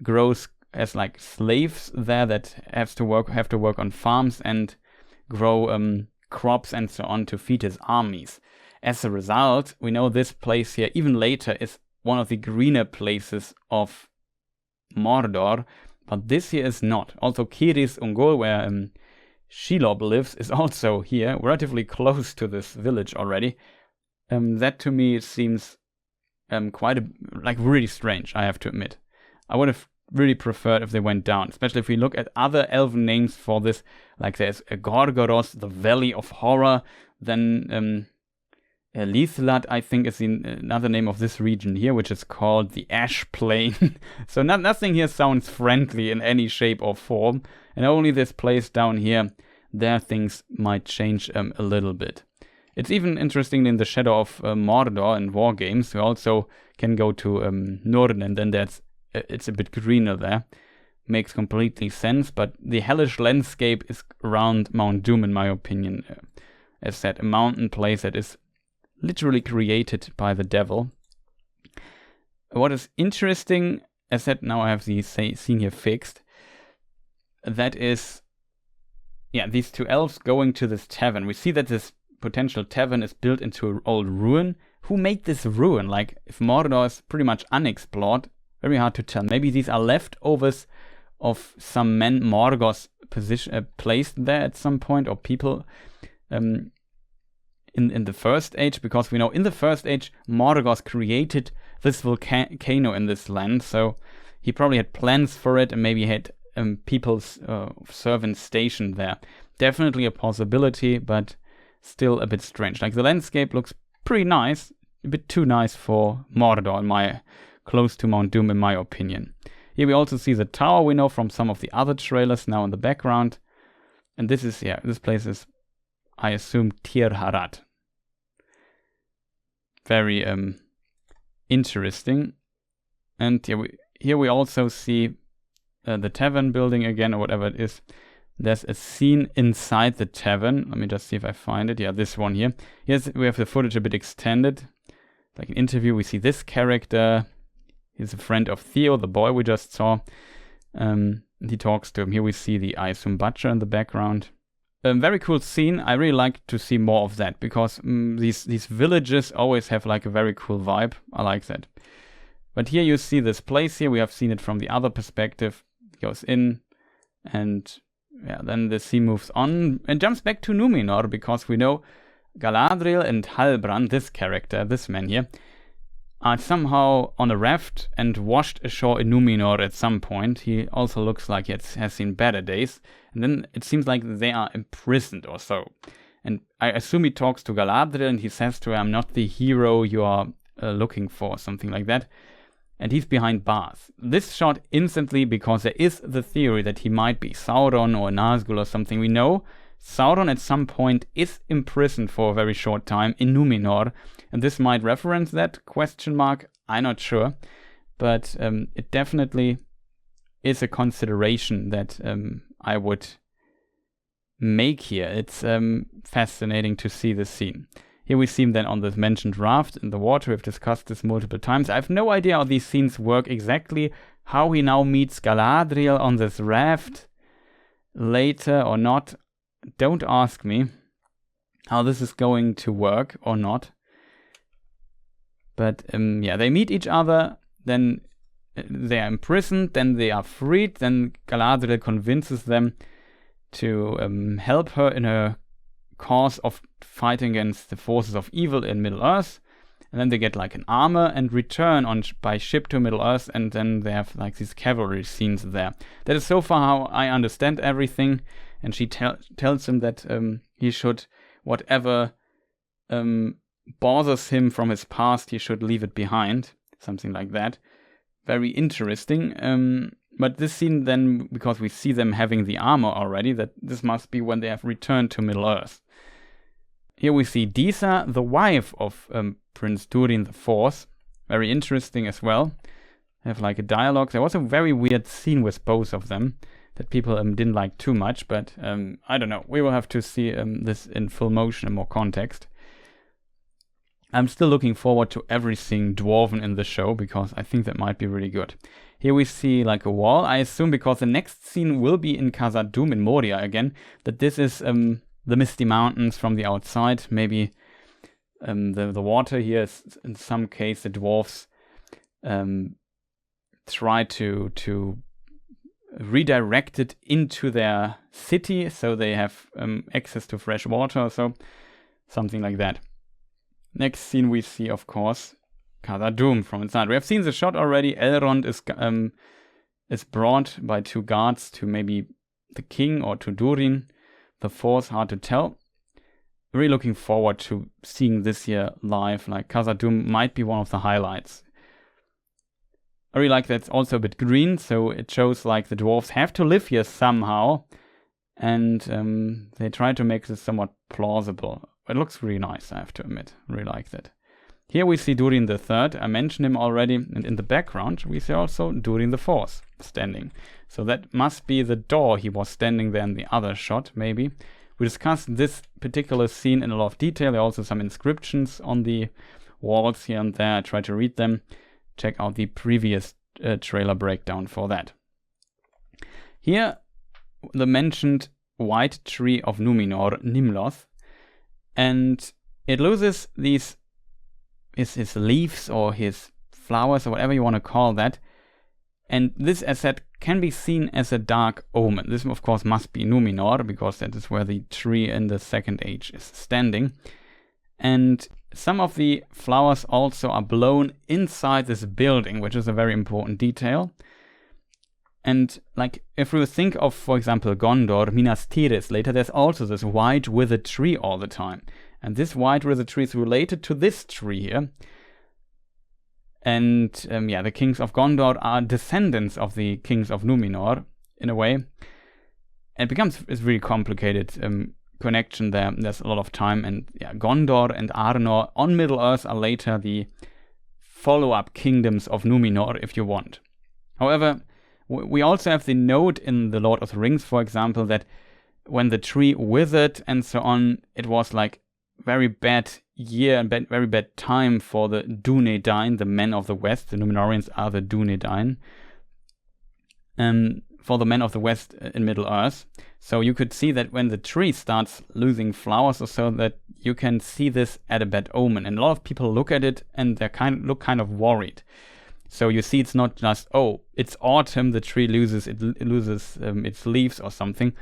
grows as like slaves there that have to work on farms and grow crops and so on to feed his armies. As a result, we know this place here, even later, is one of the greener places of Mordor, but this here is not. Also, Ciris Ungol, where Shelob lives, is also here, relatively close to this village already. That to me seems like really strange, I have to admit. I would have really preferred if they went down, especially if we look at other elven names for this, like there's Gorgoros, the Valley of Horror, then Lithlad, I think, is another name of this region here, which is called the Ash Plain. So nothing here sounds friendly in any shape or form, and only this place down here, there things might change a little bit. It's even interesting in the shadow of Mordor and war games. We also can go to Norden, and then it's a bit greener there. Makes completely sense, but the hellish landscape is around Mount Doom, in my opinion. As said, a mountain place that is literally created by the devil. What is interesting, as said, now I have the scene here fixed. That is, these two elves going to this tavern. We see that this potential tavern is built into an old ruin. Who made this ruin? Like, if Mordor is pretty much unexplored, Very hard to tell. Maybe these are leftovers of some men Morgoth placed there at some point, or people in the First Age, because we know in the First Age Morgoth created this volcano in this land, so he probably had plans for it and maybe had people's servants stationed there. Definitely a possibility, but still a bit strange. Like, the landscape looks pretty nice, a bit too nice for Mordor, close to Mount Doom in my opinion. Here we also see the tower we know from some of the other trailers now in the background. And this is, this place is, I assume, Tir Harat. Very interesting. And here we also see the tavern building again, or whatever it is. There's a scene inside the tavern. Let me just see if I find it. Yeah, this one here. Yes, we have the footage a bit extended. Like an interview, we see this character. He's a friend of Theo, the boy we just saw. He talks to him. Here we see the, I assume, butcher in the background. Very cool scene. I really like to see more of that, because these villages always have like a very cool vibe. I like that. But here you see this place here. We have seen it from the other perspective. It goes in, and then the scene moves on and jumps back to Numenor, because we know Galadriel and Halbrand, this character, this man here, are somehow on a raft and washed ashore in Numenor at some point. He also looks like he has seen better days. And then it seems like they are imprisoned or so. And I assume he talks to Galadriel and he says to her, "I'm not the hero you are looking for," something like that. And he's behind bars. This shot instantly, because there is the theory that he might be Sauron or Nazgul or something. We know Sauron at some point is imprisoned for a very short time in Numenor, and this might reference that, ? I'm not sure, but it definitely is a consideration that I would make here. It's fascinating to see this scene. Here we see him then on this mentioned raft in the water. We've discussed this multiple times. I have no idea how these scenes work exactly, how he now meets Galadriel on this raft later or not. Don't ask me how this is going to work or not. But they meet each other, then they are imprisoned, then they are freed, then Galadriel convinces them to help her in her cause of fighting against the forces of evil in Middle-earth. And then they get like an armor and return by ship to Middle-earth, and then they have like these cavalry scenes there. That is so far how I understand everything. And she tells him that he should, whatever bothers him from his past, he should leave it behind. Something like that. Very interesting. But this scene then, because we see them having the armor already, that this must be when they have returned to Middle-earth. Here we see Disa, the wife of Prince Durin IV. Very interesting as well. They have like a dialogue. There was a very weird scene with both of them that people didn't like too much, but I don't know. We will have to see this in full motion and more context. I'm still looking forward to everything dwarven in the show, because I think that might be really good. Here we see like a wall, I assume, because the next scene will be in Khazad-dûm in Moria again, that this is the Misty Mountains from the outside. Maybe the water here is, in some case, the dwarves try to redirect it into their city, so they have access to fresh water or so. Something like that. Next scene we see, of course, Khazad-dûm from inside. We have seen the shot already. Elrond is brought by two guards to maybe the king or to Durin. The fourth, hard to tell. Really looking forward to seeing this here live. Like, Khazad-dûm might be one of the highlights. I really like that it's also a bit green, so it shows like the dwarves have to live here somehow. And they try to make this somewhat plausible. It looks really nice, I have to admit. I really like that. Here we see Durin III. I mentioned him already. And in the background, we see also Durin IV standing. So that must be the door he was standing there in the other shot, maybe. We discussed this particular scene in a lot of detail. There are also some inscriptions on the walls here and there. I try to read them. Check out the previous trailer breakdown for that. Here, the mentioned white tree of Numenor, Nimloth. And it loses these his leaves or his flowers or whatever you want to call that And this, as said, can be seen as a dark omen. This, of course, must be Numenor, because that is where the tree in the Second Age is standing. And some of the flowers also are blown inside this building, which is a very important detail. And like, if we think of, for example, Gondor, Minas Tirith later, there's also this white withered tree all the time. And this white withered tree is related to this tree here. And the kings of Gondor are descendants of the kings of Numenor, in a way. And it becomes a really complicated connection there. There's a lot of time. And Gondor and Arnor on Middle-earth are later the follow-up kingdoms of Numenor, if you want. However, we also have the note in The Lord of the Rings, for example, that when the tree withered and so on, it was like very bad year and very bad time for the Dunedain, the men of the West. The Numenorians are the Dunedain. For the men of the West in Middle-earth. So you could see that when the tree starts losing flowers or so, that you can see this at a bad omen. And a lot of people look at it and they look kind of worried. So you see it's not just, oh, it's autumn, the tree loses its leaves or something.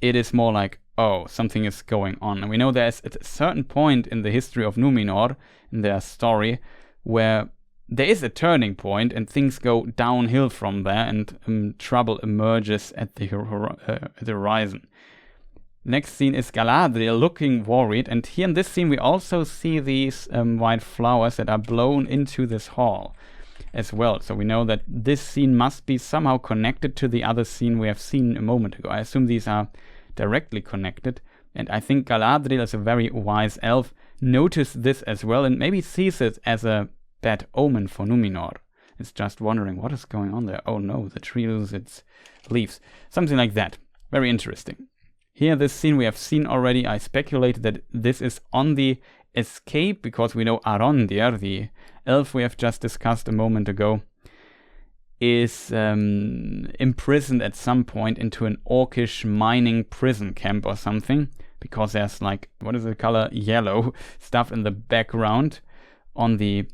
It is more like, oh, something is going on. And we know there's at a certain point in the history of Numenor, in their story, where there is a turning point and things go downhill from there, and trouble emerges at the horizon. Next scene is Galadriel looking worried, and here in this scene we also see these white flowers that are blown into this hall as well. So we know that this scene must be somehow connected to the other scene we have seen a moment ago. I assume these are directly connected, and I think Galadriel, as a very wise elf, noticed this as well and maybe sees it as a bad omen for Numenor. It's just wondering what is going on there. Oh no, the tree loses its leaves. Something like that. Very interesting. Here, this scene we have seen already. I speculated that this is on the escape, because we know Arondir, the elf we have just discussed a moment ago, is imprisoned at some point into an orcish mining prison camp or something, because there's like, what is the color? Yellow stuff in the background on the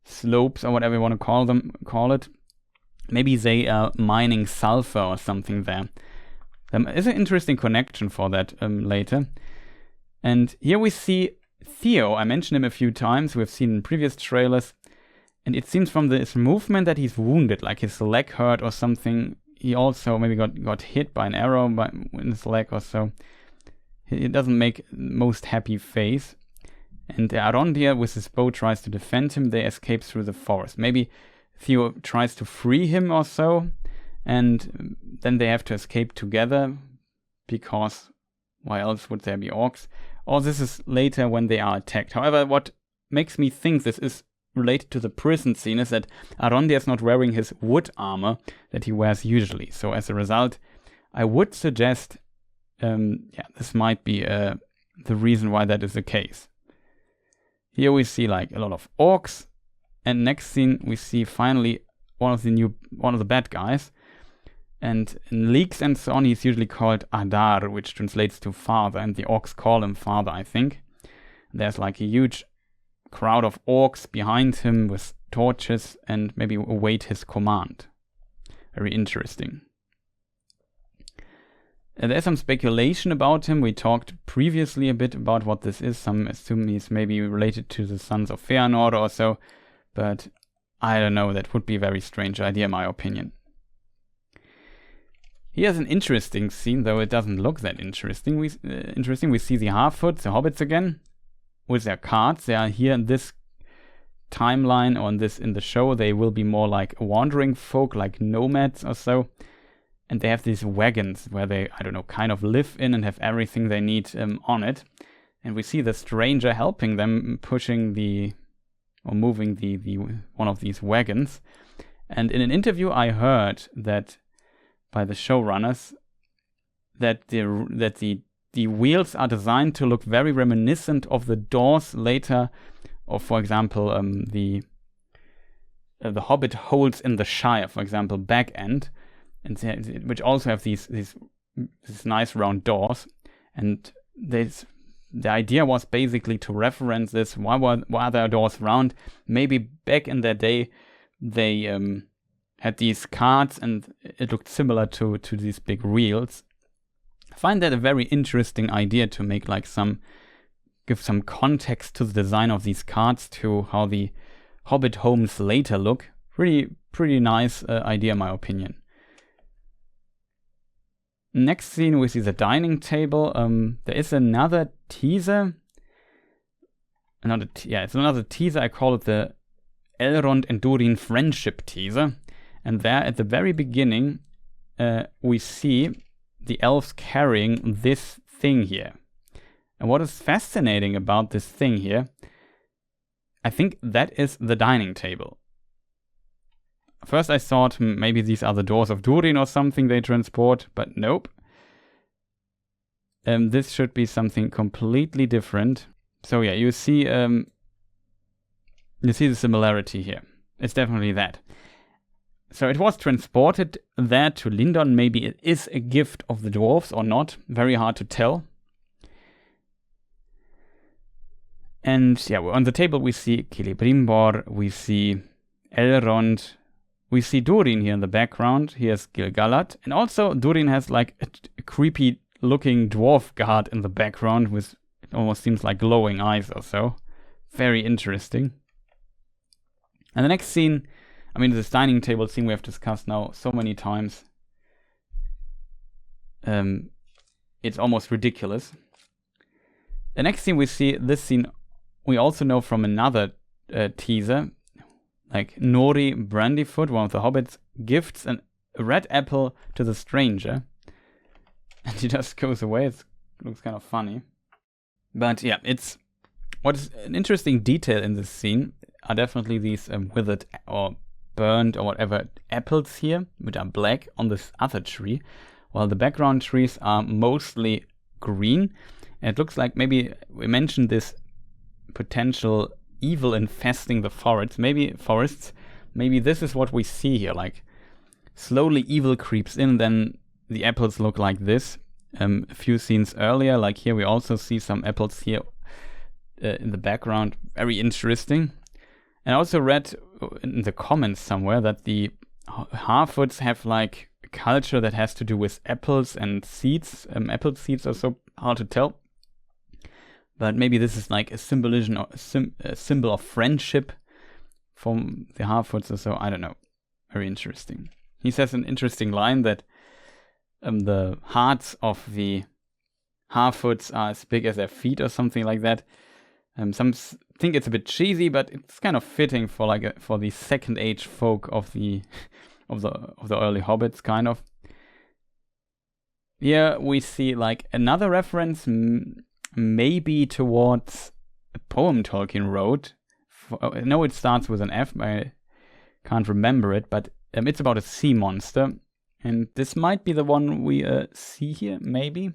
slopes or whatever you want to call it. Maybe they are mining sulfur or something there. There's an interesting connection for that later. And here we see Theo. I mentioned him a few times. We've seen in previous trailers. And it seems from this movement that he's wounded, like his leg hurt or something. He also maybe got hit by an arrow in his leg or so. He doesn't make most happy face. And Arondir with his bow tries to defend him. They escape through the forest. Maybe Theo tries to free him or so. And then they have to escape together, because why else would there be orcs? Or this is later when they are attacked. However, what makes me think this is related to the prison scene is that Arondir is not wearing his wood armor that he wears usually. So as a result, I would suggest this might be the reason why that is the case. Here we see like a lot of orcs, and next scene we see finally one of the bad guys. And in leaks and so on, he's usually called Adar, which translates to father, and the orcs call him father, I think. There's like a huge crowd of orcs behind him with torches and maybe await his command. Very interesting. There's some speculation about him. We talked previously a bit about what this is. Some assume he's maybe related to the sons of Fëanor or so, but I don't know. That would be a very strange idea, in my opinion. Here's an interesting scene, though it doesn't look that interesting. We see the Harfoots, the hobbits again, with their carts. They are here in this timeline, or in the show. They will be more like wandering folk, like nomads or so. And they have these wagons where they, I don't know, kind of live in and have everything they need on it. And we see the stranger helping them, moving the one of these wagons. And in an interview, I heard that by the showrunners that the wheels are designed to look very reminiscent of the doors later, of, for example, the Hobbit holes in the Shire, for example, back end, and which also have these nice round doors. And the idea was basically to reference this. Why are their doors round? Maybe back in their day they had these cards, and it looked similar to these big reels. I find that a very interesting idea to make like give some context to the design of these cards, to how the Hobbit homes later look. Pretty nice idea, in my opinion. Next scene, we see the dining table. There is another teaser. It's another teaser. I call it the Elrond and Durin friendship teaser. And there at the very beginning, we see the elves carrying this thing here. And what is fascinating about this thing here, I think that is the dining table. First I thought maybe these are the doors of Durin or something they transport, but nope. This should be something completely different. So yeah, you see the similarity here. It's definitely that. So it was transported there to Lindon. Maybe it is a gift of the dwarves or not. Very hard to tell. And yeah, on the table we see Celebrimbor, we see Elrond, we see Durin here in the background. Here's Gil-galad. And also Durin has like a creepy looking dwarf guard in the background with, it almost seems like glowing eyes or so. Very interesting. And the next scene, I mean, this dining table scene we have discussed now so many times. It's almost ridiculous. The next scene we see, this scene we also know from another teaser. Like Nori Brandyfoot, one of the hobbits, gifts a red apple to the stranger. And he just goes away. It looks kind of funny. But yeah, what is an interesting detail in this scene are definitely these withered or burned or whatever apples here, which are black on this other tree, while the background trees are mostly green. And it looks like maybe we mentioned this potential evil infesting the forests. Maybe this is what we see here. Like slowly evil creeps in, then the apples look like this. A few scenes earlier, like here we also see some apples here in the background. Very interesting. And I also read in the comments somewhere that the Harfoots have like a culture that has to do with apples and seeds. Apple seeds are so hard to tell. But maybe this is like a symbolism, or a symbol of friendship from the Harfoots or so. I don't know. Very interesting. He says an interesting line that the hearts of the Harfoots are as big as their feet or something like that. Some think it's a bit cheesy, but it's kind of fitting for for the Second Age folk of the early Hobbits, kind of. Here we see like another reference, maybe towards a poem Tolkien wrote. I know it starts with an F, but I can't remember it, but it's about a sea monster. And this might be the one we see here, maybe.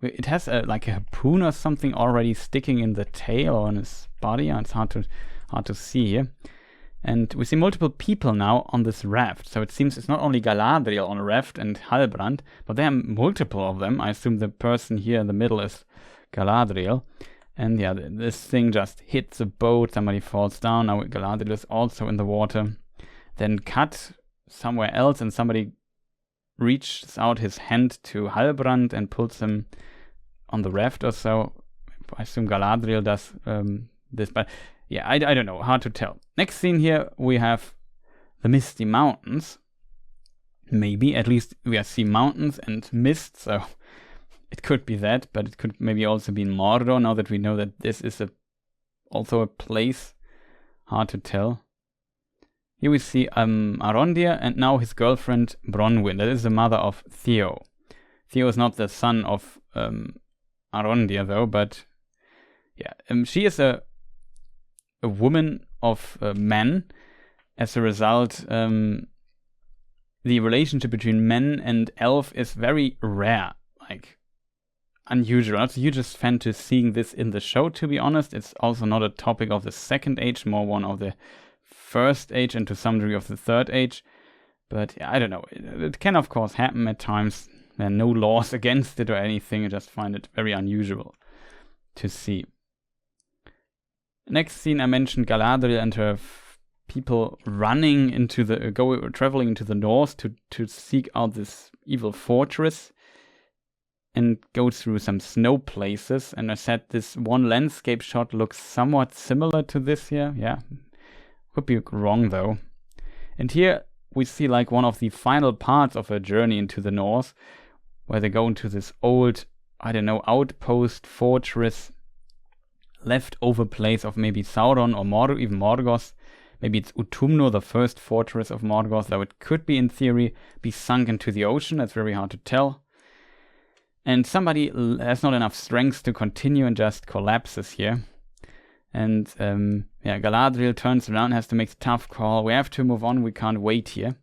It has like a harpoon or something already sticking in the tail or in his body. It's hard to see here. And we see multiple people now on this raft. So it seems it's not only Galadriel on a raft and Halbrand, but there are multiple of them. I assume the person here in the middle is Galadriel. And yeah, this thing just hits a boat. Somebody falls down. Now Galadriel is also in the water. Then cut somewhere else, and somebody reaches out his hand to Halbrand and pulls him on the raft or so. I assume Galadriel does this, but yeah, I don't know, hard to tell. Next scene here, we have the Misty Mountains. Maybe, at least we see mountains and mist, so it could be that, but it could maybe also be Mordor, now that we know that this is also a place. Hard to tell. Here we see Arondir and now his girlfriend Bronwyn. That is the mother of Theo. Theo is not the son of Arondir though, but yeah, she is a woman of men. As a result, the relationship between men and elf is very rare, like unusual. Not the hugest fan to seeing this in the show, to be honest. It's also not a topic of the Second Age, more one of the First Age and to some degree of the Third Age. But yeah, I don't know. It can of course happen at times. There are no laws against it or anything. I just find it very unusual to see. Next scene, I mentioned Galadriel and her people running into traveling into the north to seek out this evil fortress and go through some snow places. And I said this one landscape shot looks somewhat similar to this here. Yeah, could be wrong though. And here we see like one of the final parts of a journey into the north, where they go into this old, I don't know, outpost, fortress, leftover place of maybe Sauron or Mordor, even Morgoth. Maybe it's Utumno, the first fortress of Morgoth, though it could be in theory be sunk into the ocean. That's very hard to tell. And somebody has not enough strength to continue and just collapses here. And Galadriel turns around, has to make a tough call. We have to move on, we can't wait here.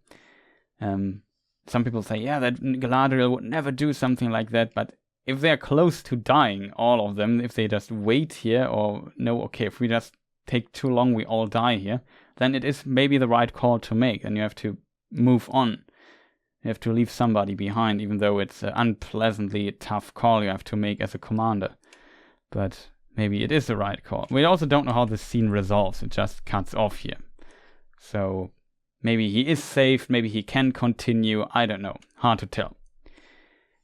Some people say, yeah, that Galadriel would never do something like that. But if they're close to dying, all of them, if they just wait here or no, okay, if we just take too long, we all die here, then it is maybe the right call to make. And you have to move on. You have to leave somebody behind, even though it's an unpleasantly tough call you have to make as a commander. But maybe it is the right call. We also don't know how this scene resolves. It just cuts off here. So maybe he is saved, maybe he can continue. I don't know. Hard to tell.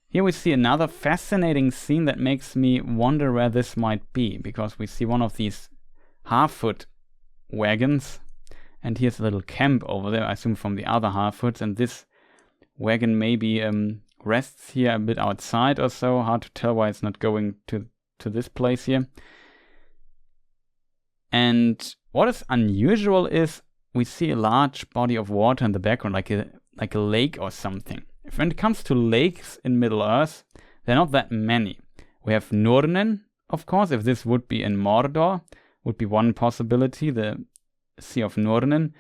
Here we see another fascinating scene that makes me wonder where this might be, because we see one of these half-foot wagons, and here's a little camp over there, I assume from the other half-foots, and this wagon maybe rests here a bit outside or so. Hard to tell why it's not going to this place here. And what is unusual is we see a large body of water in the background, like a lake or something. When it comes to lakes in Middle-earth, there are not that many. We have Nurnen, of course, if this would be in Mordor, would be one possibility, the Sea of Nurnen.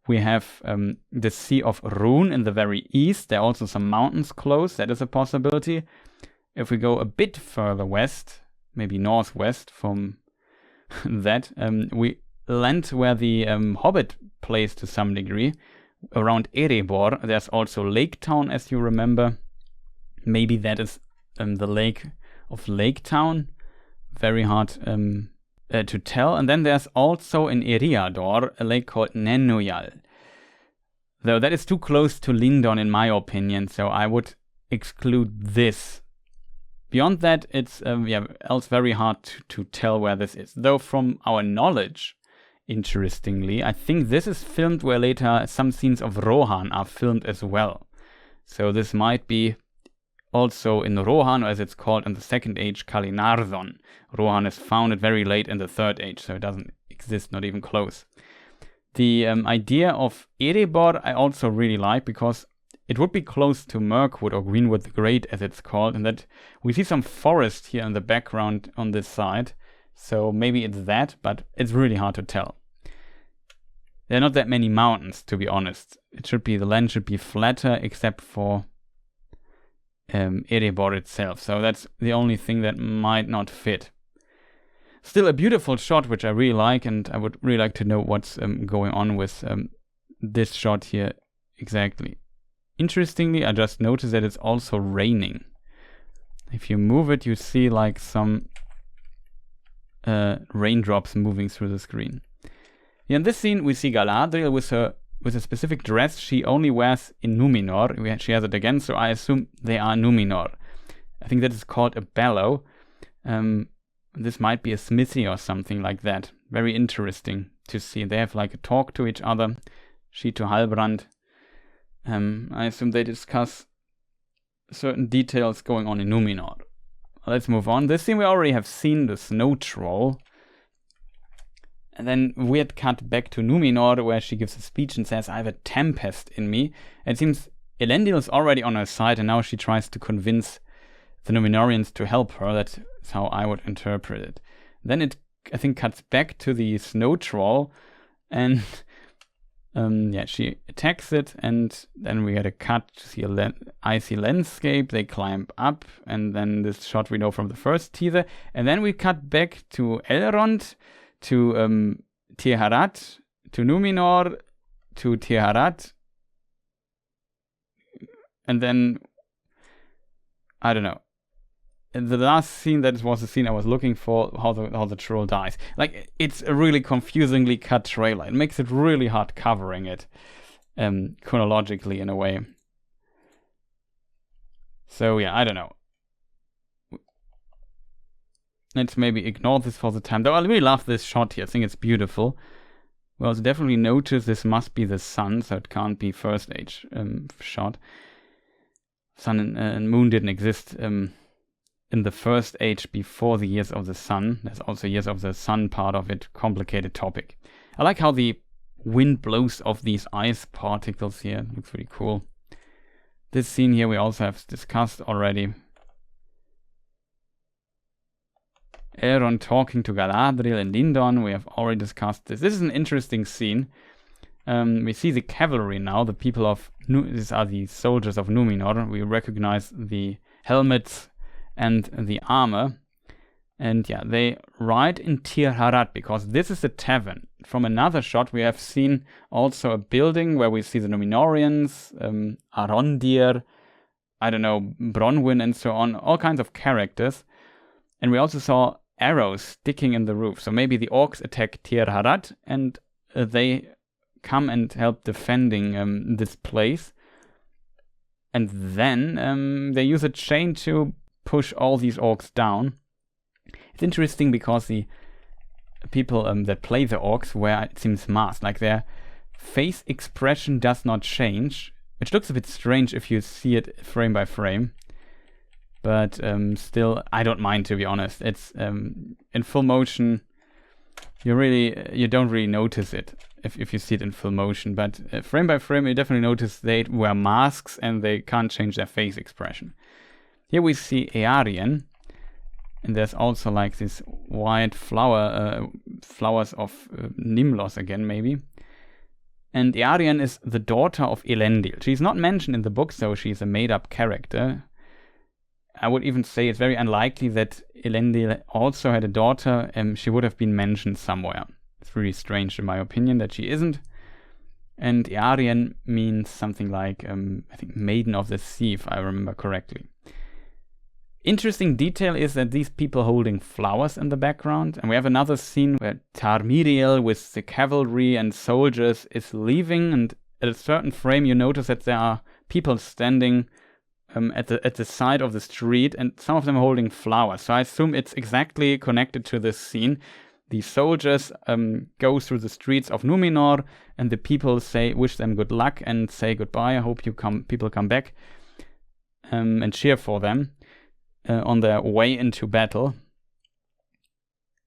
We have the Sea of Rhun in the very east. There are also some mountains close. That is a possibility. If we go a bit further west, maybe northwest from that, we land where the Hobbit plays to some degree. Around Erebor, there's also Lake Town, as you remember. Maybe that is the lake of Lake Town. Very hard to tell. And then there's also in Eriador a lake called Nenuyal. Though that is too close to Lindon in my opinion, so I would exclude this. Beyond that, it's else very hard to tell where this is. Though from our knowledge, interestingly, I think this is filmed where later some scenes of Rohan are filmed as well. So this might be also in Rohan, or as it's called in the Second Age, Kalinarthon. Rohan is founded very late in the Third Age, so it doesn't exist, not even close. The idea of Erebor I also really like, because it would be close to Mirkwood or Greenwood the Great, as it's called, and that we see some forest here in the background on this side. So maybe it's that, but it's really hard to tell. There are not that many mountains, to be honest. The land should be flatter, except for Erebor itself. So that's the only thing that might not fit. Still a beautiful shot, which I really like, and I would really like to know what's going on with this shot here exactly. Interestingly, I just noticed that it's also raining. If you move it, you see like some raindrops moving through the screen. Here in this scene, we see Galadriel with a specific dress she only wears in Numenor. She has it again, so I assume they are Numenor. I think that is called a bellow. This might be a smithy or something like that. Very interesting to see. They have like a talk to each other. She to Halbrand. I assume they discuss certain details going on in Numenor. Let's move on. This scene we already have seen, the snow troll. And then weird cut back to Numenor, where she gives a speech and says, I have a tempest in me. And it seems Elendil is already on her side, and now she tries to convince the Numenorians to help her. That's how I would interpret it. Then it, I think, cuts back to the snow troll, and she attacks it, and then we get a cut to see a icy landscape. They climb up, and then this shot we know from the first teaser. And then we cut back to Elrond, to Tirharat, to Numenor, to Tirharat, and then, I don't know. the last scene, that was the scene I was looking for, how the troll dies. Like, it's a really confusingly cut trailer. It makes it really hard covering it chronologically in a way. So yeah, I don't know. Let's maybe ignore this for the time. Though I really love this shot here. I think it's beautiful. We also definitely notice this must be the sun, so it can't be First Age shot. Sun and moon didn't exist in the First Age before the Years of the Sun. There's also Years of the Sun part of it. Complicated topic. I like how the wind blows off these ice particles here. Looks really cool. This scene here we also have discussed already. Elrond talking to Galadriel and Lindon, we have already discussed this. This is an interesting scene. We see the cavalry now, the people of... These are the soldiers of Numenor. We recognize the helmets and the armor. And yeah, they ride in Tir Harad, because this is a tavern. From another shot, we have seen also a building where we see the Numenorians, Arondir, I don't know, Bronwyn and so on, all kinds of characters. And we also saw arrows sticking in the roof. So maybe the orcs attack Tir Harad and they come and help defending this place. And then they use a chain to push all these orcs down. It's interesting because the people that play the orcs wear, it seems, masks. Like, their face expression does not change, which looks a bit strange if you see it frame by frame. But still, I don't mind, to be honest. It's in full motion. You don't really notice it if you see it in full motion. But frame by frame, you definitely notice they wear masks and they can't change their face expression. Here we see Eärien, and there's also like this white flowers of Nimlos again, maybe. And Eärien is the daughter of Elendil. She's not mentioned in the book, so she's a made-up character. I would even say it's very unlikely that Elendil also had a daughter. She would have been mentioned somewhere. It's really strange, in my opinion, that she isn't. And Eärien means something like, I think, Maiden of the Sea, if I remember correctly. Interesting detail is that these people holding flowers in the background. And we have another scene where Tarmiriel with the cavalry and soldiers is leaving. And at a certain frame, you notice that there are people standing at the side of the street, and some of them are holding flowers. So I assume it's exactly connected to this scene. The soldiers go through the streets of Numenor, and the people wish them good luck and say goodbye. I hope people come back, and cheer for them on their way into battle.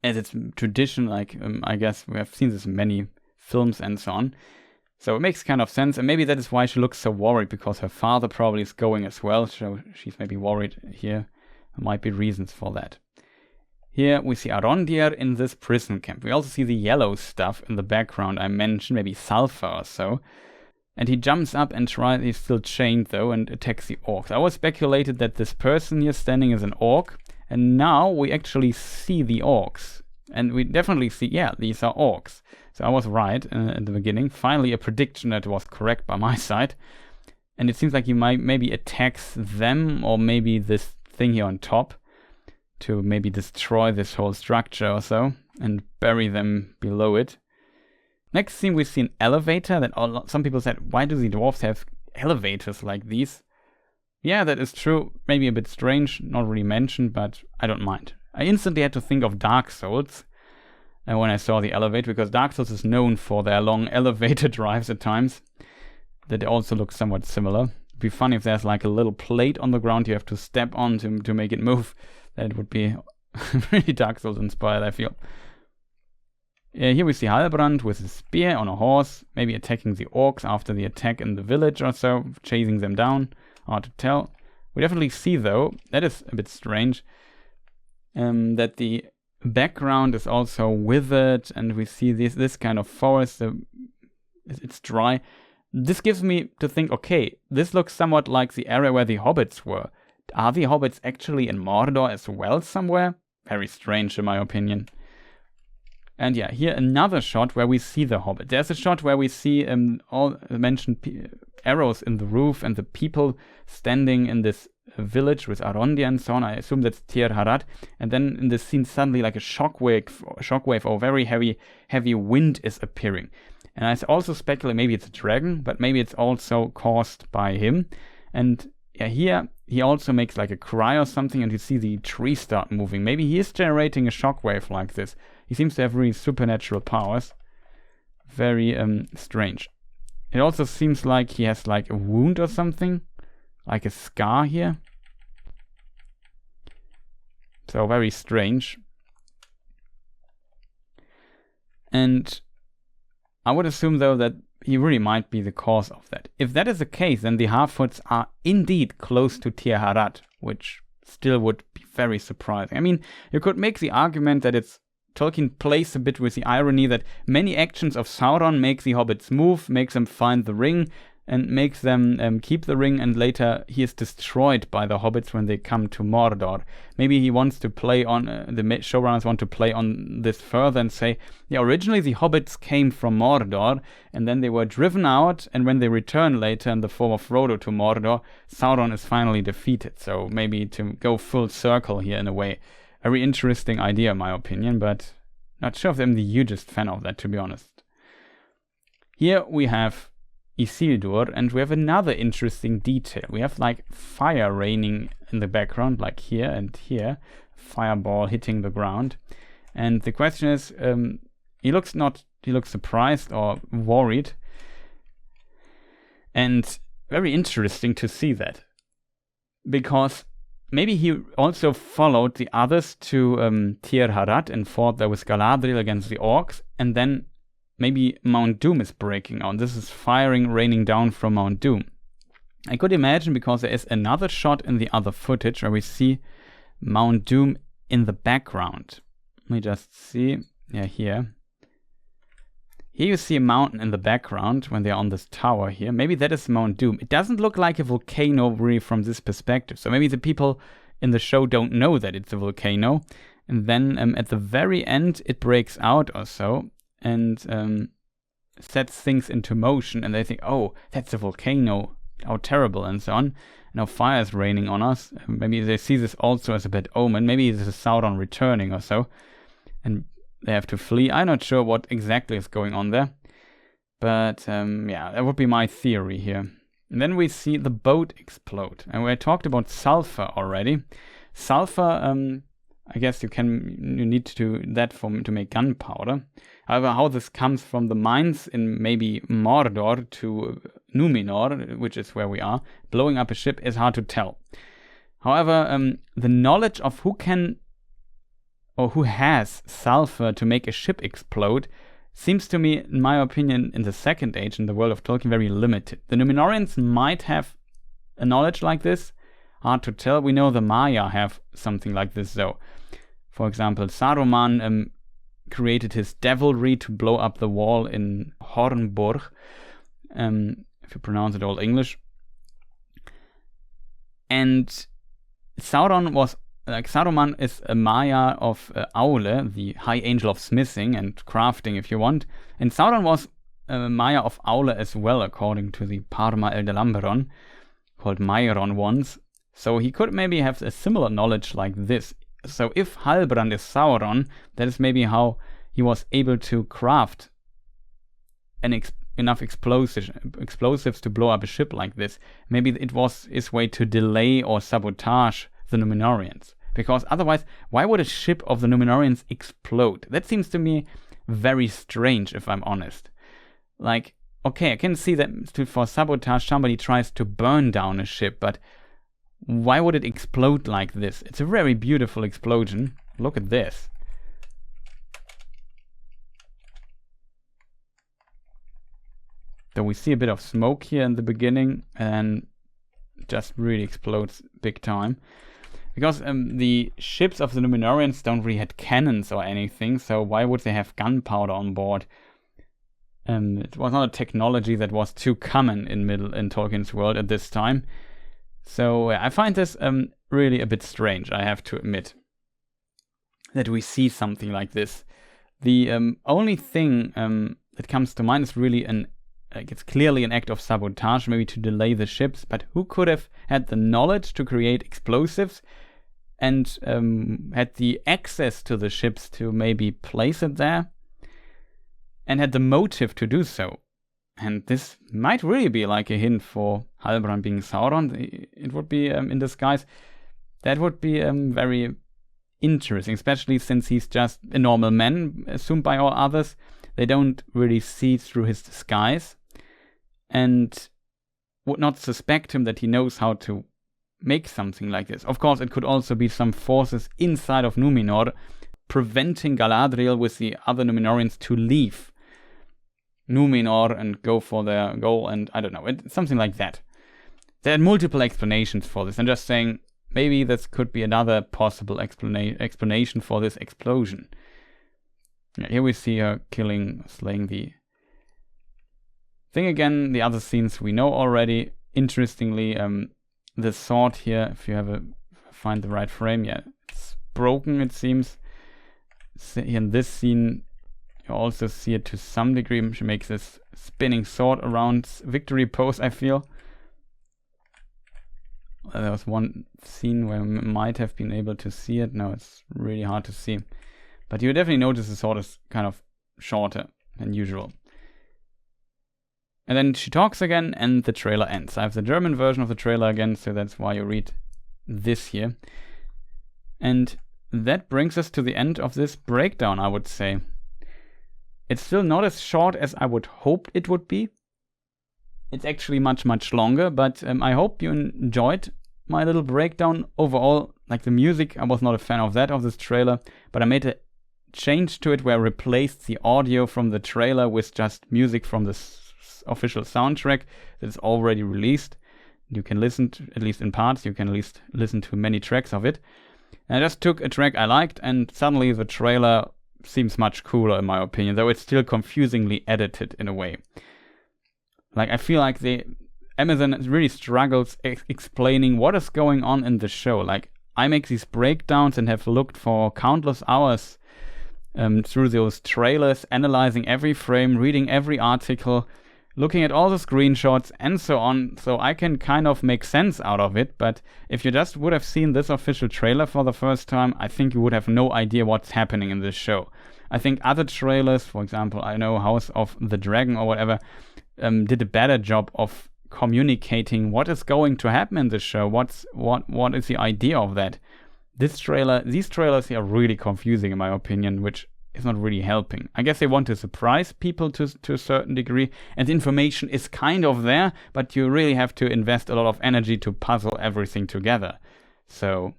As it's tradition, like I guess we have seen this in many films and so on. So it makes kind of sense, and maybe that is why she looks so worried, because her father probably is going as well, so she's maybe worried here. There might be reasons for that. Here we see Arondir in this prison camp. We also see the yellow stuff in the background I mentioned, maybe sulfur or so. And he jumps up and he's still chained though, and attacks the orcs. I always speculated that this person here standing is an orc, and now we actually see the orcs. And we definitely see, yeah, these are orcs. So I was right at the beginning. Finally, a prediction that was correct by my side. And it seems like he maybe attacks them, or maybe this thing here on top, to maybe destroy this whole structure or so, and bury them below it. Next scene, we see an elevator that some people said, why do the dwarves have elevators like these? Yeah, that is true. Maybe a bit strange, not really mentioned, but I don't mind. I instantly had to think of Dark Souls when I saw the elevator, because Dark Souls is known for their long elevator drives at times. That also look somewhat similar. It'd be funny if there's like a little plate on the ground you have to step on to make it move. That would be really Dark Souls inspired, I feel. Here we see Halbrand with a spear on a horse, maybe attacking the orcs after the attack in the village or so, chasing them down. Hard to tell. We definitely see, though, that is a bit strange, that the background is also withered, and we see this kind of forest. It's dry. This gives me to think, okay, this looks somewhat like the area where the hobbits were. Are the hobbits actually in Mordor as well somewhere? Very strange, in my opinion. And yeah, here another shot where we see the hobbit. There's a shot where we see all mentioned arrows in the roof and the people standing in this village with Arondir and so on. I assume that's Tir Harad. And then in this scene, suddenly like a shockwave or very heavy wind is appearing. And I also speculate maybe it's a dragon, but maybe it's also caused by him. And yeah, here he also makes like a cry or something, and you see the trees start moving. Maybe he is generating a shockwave like this. He seems to have really supernatural powers. Very strange. It also seems like he has like a wound or something, like a scar here. So very strange. And I would assume though that he really might be the cause of that. If that is the case, then the Harfoots are indeed close to Tir Harad, which still would be very surprising. I mean, you could make the argument that Tolkien plays a bit with the irony that many actions of Sauron make the hobbits move, makes them find the ring, and makes them keep the ring, and later he is destroyed by the hobbits when they come to Mordor. Maybe he wants to play on, the showrunners want to play on this further and say, yeah, originally the hobbits came from Mordor, and then they were driven out, and when they return later in the form of Frodo to Mordor, Sauron is finally defeated. So maybe to go full circle here in a way. Very interesting idea, in my opinion, but not sure if I'm the hugest fan of that, to be honest. Here we have Isildur, and we have another interesting detail. We have like fire raining in the background, like here and here, fireball hitting the ground. And the question is, he looks surprised or worried, and very interesting to see that, because maybe he also followed the others to Tir Harad and fought there with Galadriel against the orcs, and then maybe Mount Doom is breaking out. This is firing raining down from Mount Doom. I could imagine, because there is another shot in the other footage where we see Mount Doom in the background. Let me just see. Yeah, here. Here you see a mountain in the background when they're on this tower here. Maybe that is Mount Doom. It doesn't look like a volcano really from this perspective. So maybe the people in the show don't know that it's a volcano. And then at the very end it breaks out or so and sets things into motion. And they think, oh, that's a volcano. How terrible, and so on. Now fire is raining on us. Maybe they see this also as a bad omen. Maybe this is Sauron returning or so. And they have to flee. I'm not sure what exactly is going on there. But yeah, that would be my theory here. And then we see the boat explode. And we talked about sulfur already. Sulfur, I guess you need to do that to make gunpowder. However, how this comes from the mines in maybe Mordor to Numenor, which is where we are, blowing up a ship, is hard to tell. However, the knowledge of who has sulfur to make a ship explode seems to me, in my opinion, in the Second Age, in the world of Tolkien, very limited. The Numenorians might have a knowledge like this. Hard to tell. We know the Maya have something like this, though. For example, Saruman created his devilry to blow up the wall in Hornburg, if you pronounce it all English. And Saruman is a Maya of Aule, the high angel of smithing and crafting, if you want. And Sauron was a Maya of Aule as well, according to the Parma Eldelamberon, called Mairon once. So he could maybe have a similar knowledge like this. So if Halbrand is Sauron, that is maybe how he was able to craft enough explosives to blow up a ship like this. Maybe it was his way to delay or sabotage the Numenorians. Because otherwise, why would a ship of the Numenorians explode? That seems to me very strange, if I'm honest. Like, okay, I can see that for sabotage somebody tries to burn down a ship, but why would it explode like this? It's a very beautiful explosion. Look at this. So we see a bit of smoke here in the beginning and just really explodes big time. Because the ships of the Numenorians don't really have cannons or anything, so why would they have gunpowder on board? It was not a technology that was too common in Tolkien's world at this time. So I find this really a bit strange, I have to admit, that we see something like this. The only thing that comes to mind is really like it's clearly an act of sabotage, maybe to delay the ships, but who could have had the knowledge to create explosives and had the access to the ships to maybe place it there and had the motive to do so? And this might really be like a hint for Halbrand being Sauron. It would be in disguise. That would be very interesting, especially since he's just a normal man, assumed by all others. They don't really see through his disguise and would not suspect him that he knows how to make something like this. Of course, it could also be some forces inside of Numenor preventing Galadriel with the other Numenorians to leave Numenor and go for their goal, and I don't know, something like that. There are multiple explanations for this. I'm just saying maybe this could be another possible explanation for this explosion. Yeah, here we see her slaying the thing again. The other scenes we know already. Interestingly, the sword here, if you find the right frame, yeah, it's broken, it seems. In this scene, you also see it to some degree. She makes this spinning sword around victory pose, I feel. There was one scene where I might have been able to see it. No, it's really hard to see. But you definitely notice the sword is kind of shorter than usual. And then she talks again and the trailer ends. I have the German version of the trailer again, so that's why you read this here. And that brings us to the end of this breakdown, I would say. It's still not as short as I would hope it would be. It's actually much, much longer, but I hope you enjoyed my little breakdown. Overall, like the music, I was not a fan of this trailer, but I made a change to it where I replaced the audio from the trailer with just music from the official soundtrack that is already released. You can listen to, at least in parts, you can at least listen to many tracks of it. And I just took a track I liked, and suddenly the trailer seems much cooler in my opinion, though it's still confusingly edited in a way. Like, I feel like Amazon really struggles explaining what is going on in the show. Like, I make these breakdowns and have looked for countless hours through those trailers, analyzing every frame, reading every article, looking at all the screenshots and so on, so I can kind of make sense out of it. But if you just would have seen this official trailer for the first time, I think you would have no idea what's happening in this show. I think other trailers, for example, I know House of the Dragon or whatever, did a better job of communicating what is going to happen in this show, what is the idea of that. These trailers here are really confusing in my opinion, which is not really helping. I guess they want to surprise people to a certain degree, and the information is kind of there, but you really have to invest a lot of energy to puzzle everything together. So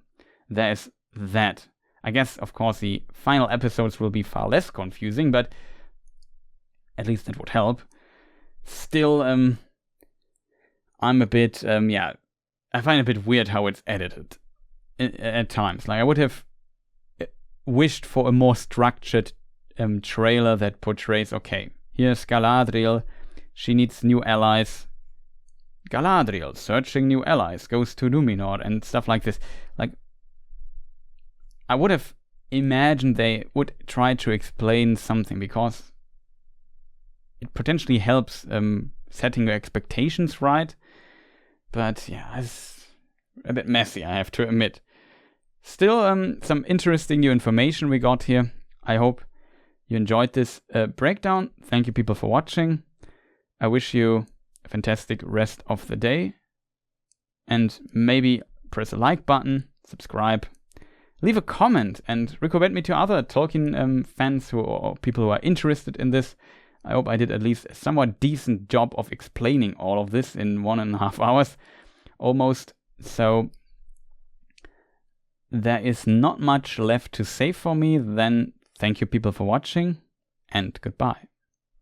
there is that. I guess, of course, the final episodes will be far less confusing, but at least that would help. Still, I'm a bit, I find it a bit weird how it's edited at times. Like, I would have wished for a more structured trailer that portrays, okay, here's Galadriel, she needs new allies. Galadriel, searching new allies, goes to Numenor and stuff like this. Like, I would have imagined they would try to explain something, because it potentially helps setting your expectations right. But yeah, it's a bit messy, I have to admit. Still, some interesting new information we got here. I hope you enjoyed this breakdown. Thank you, people, for watching. I wish you a fantastic rest of the day. And maybe press a like button, subscribe, leave a comment, and recommend me to other Tolkien fans or people who are interested in this. I hope I did at least a somewhat decent job of explaining all of this in 1.5 hours almost. So there is not much left to say for me. Then thank you, people, for watching, and goodbye.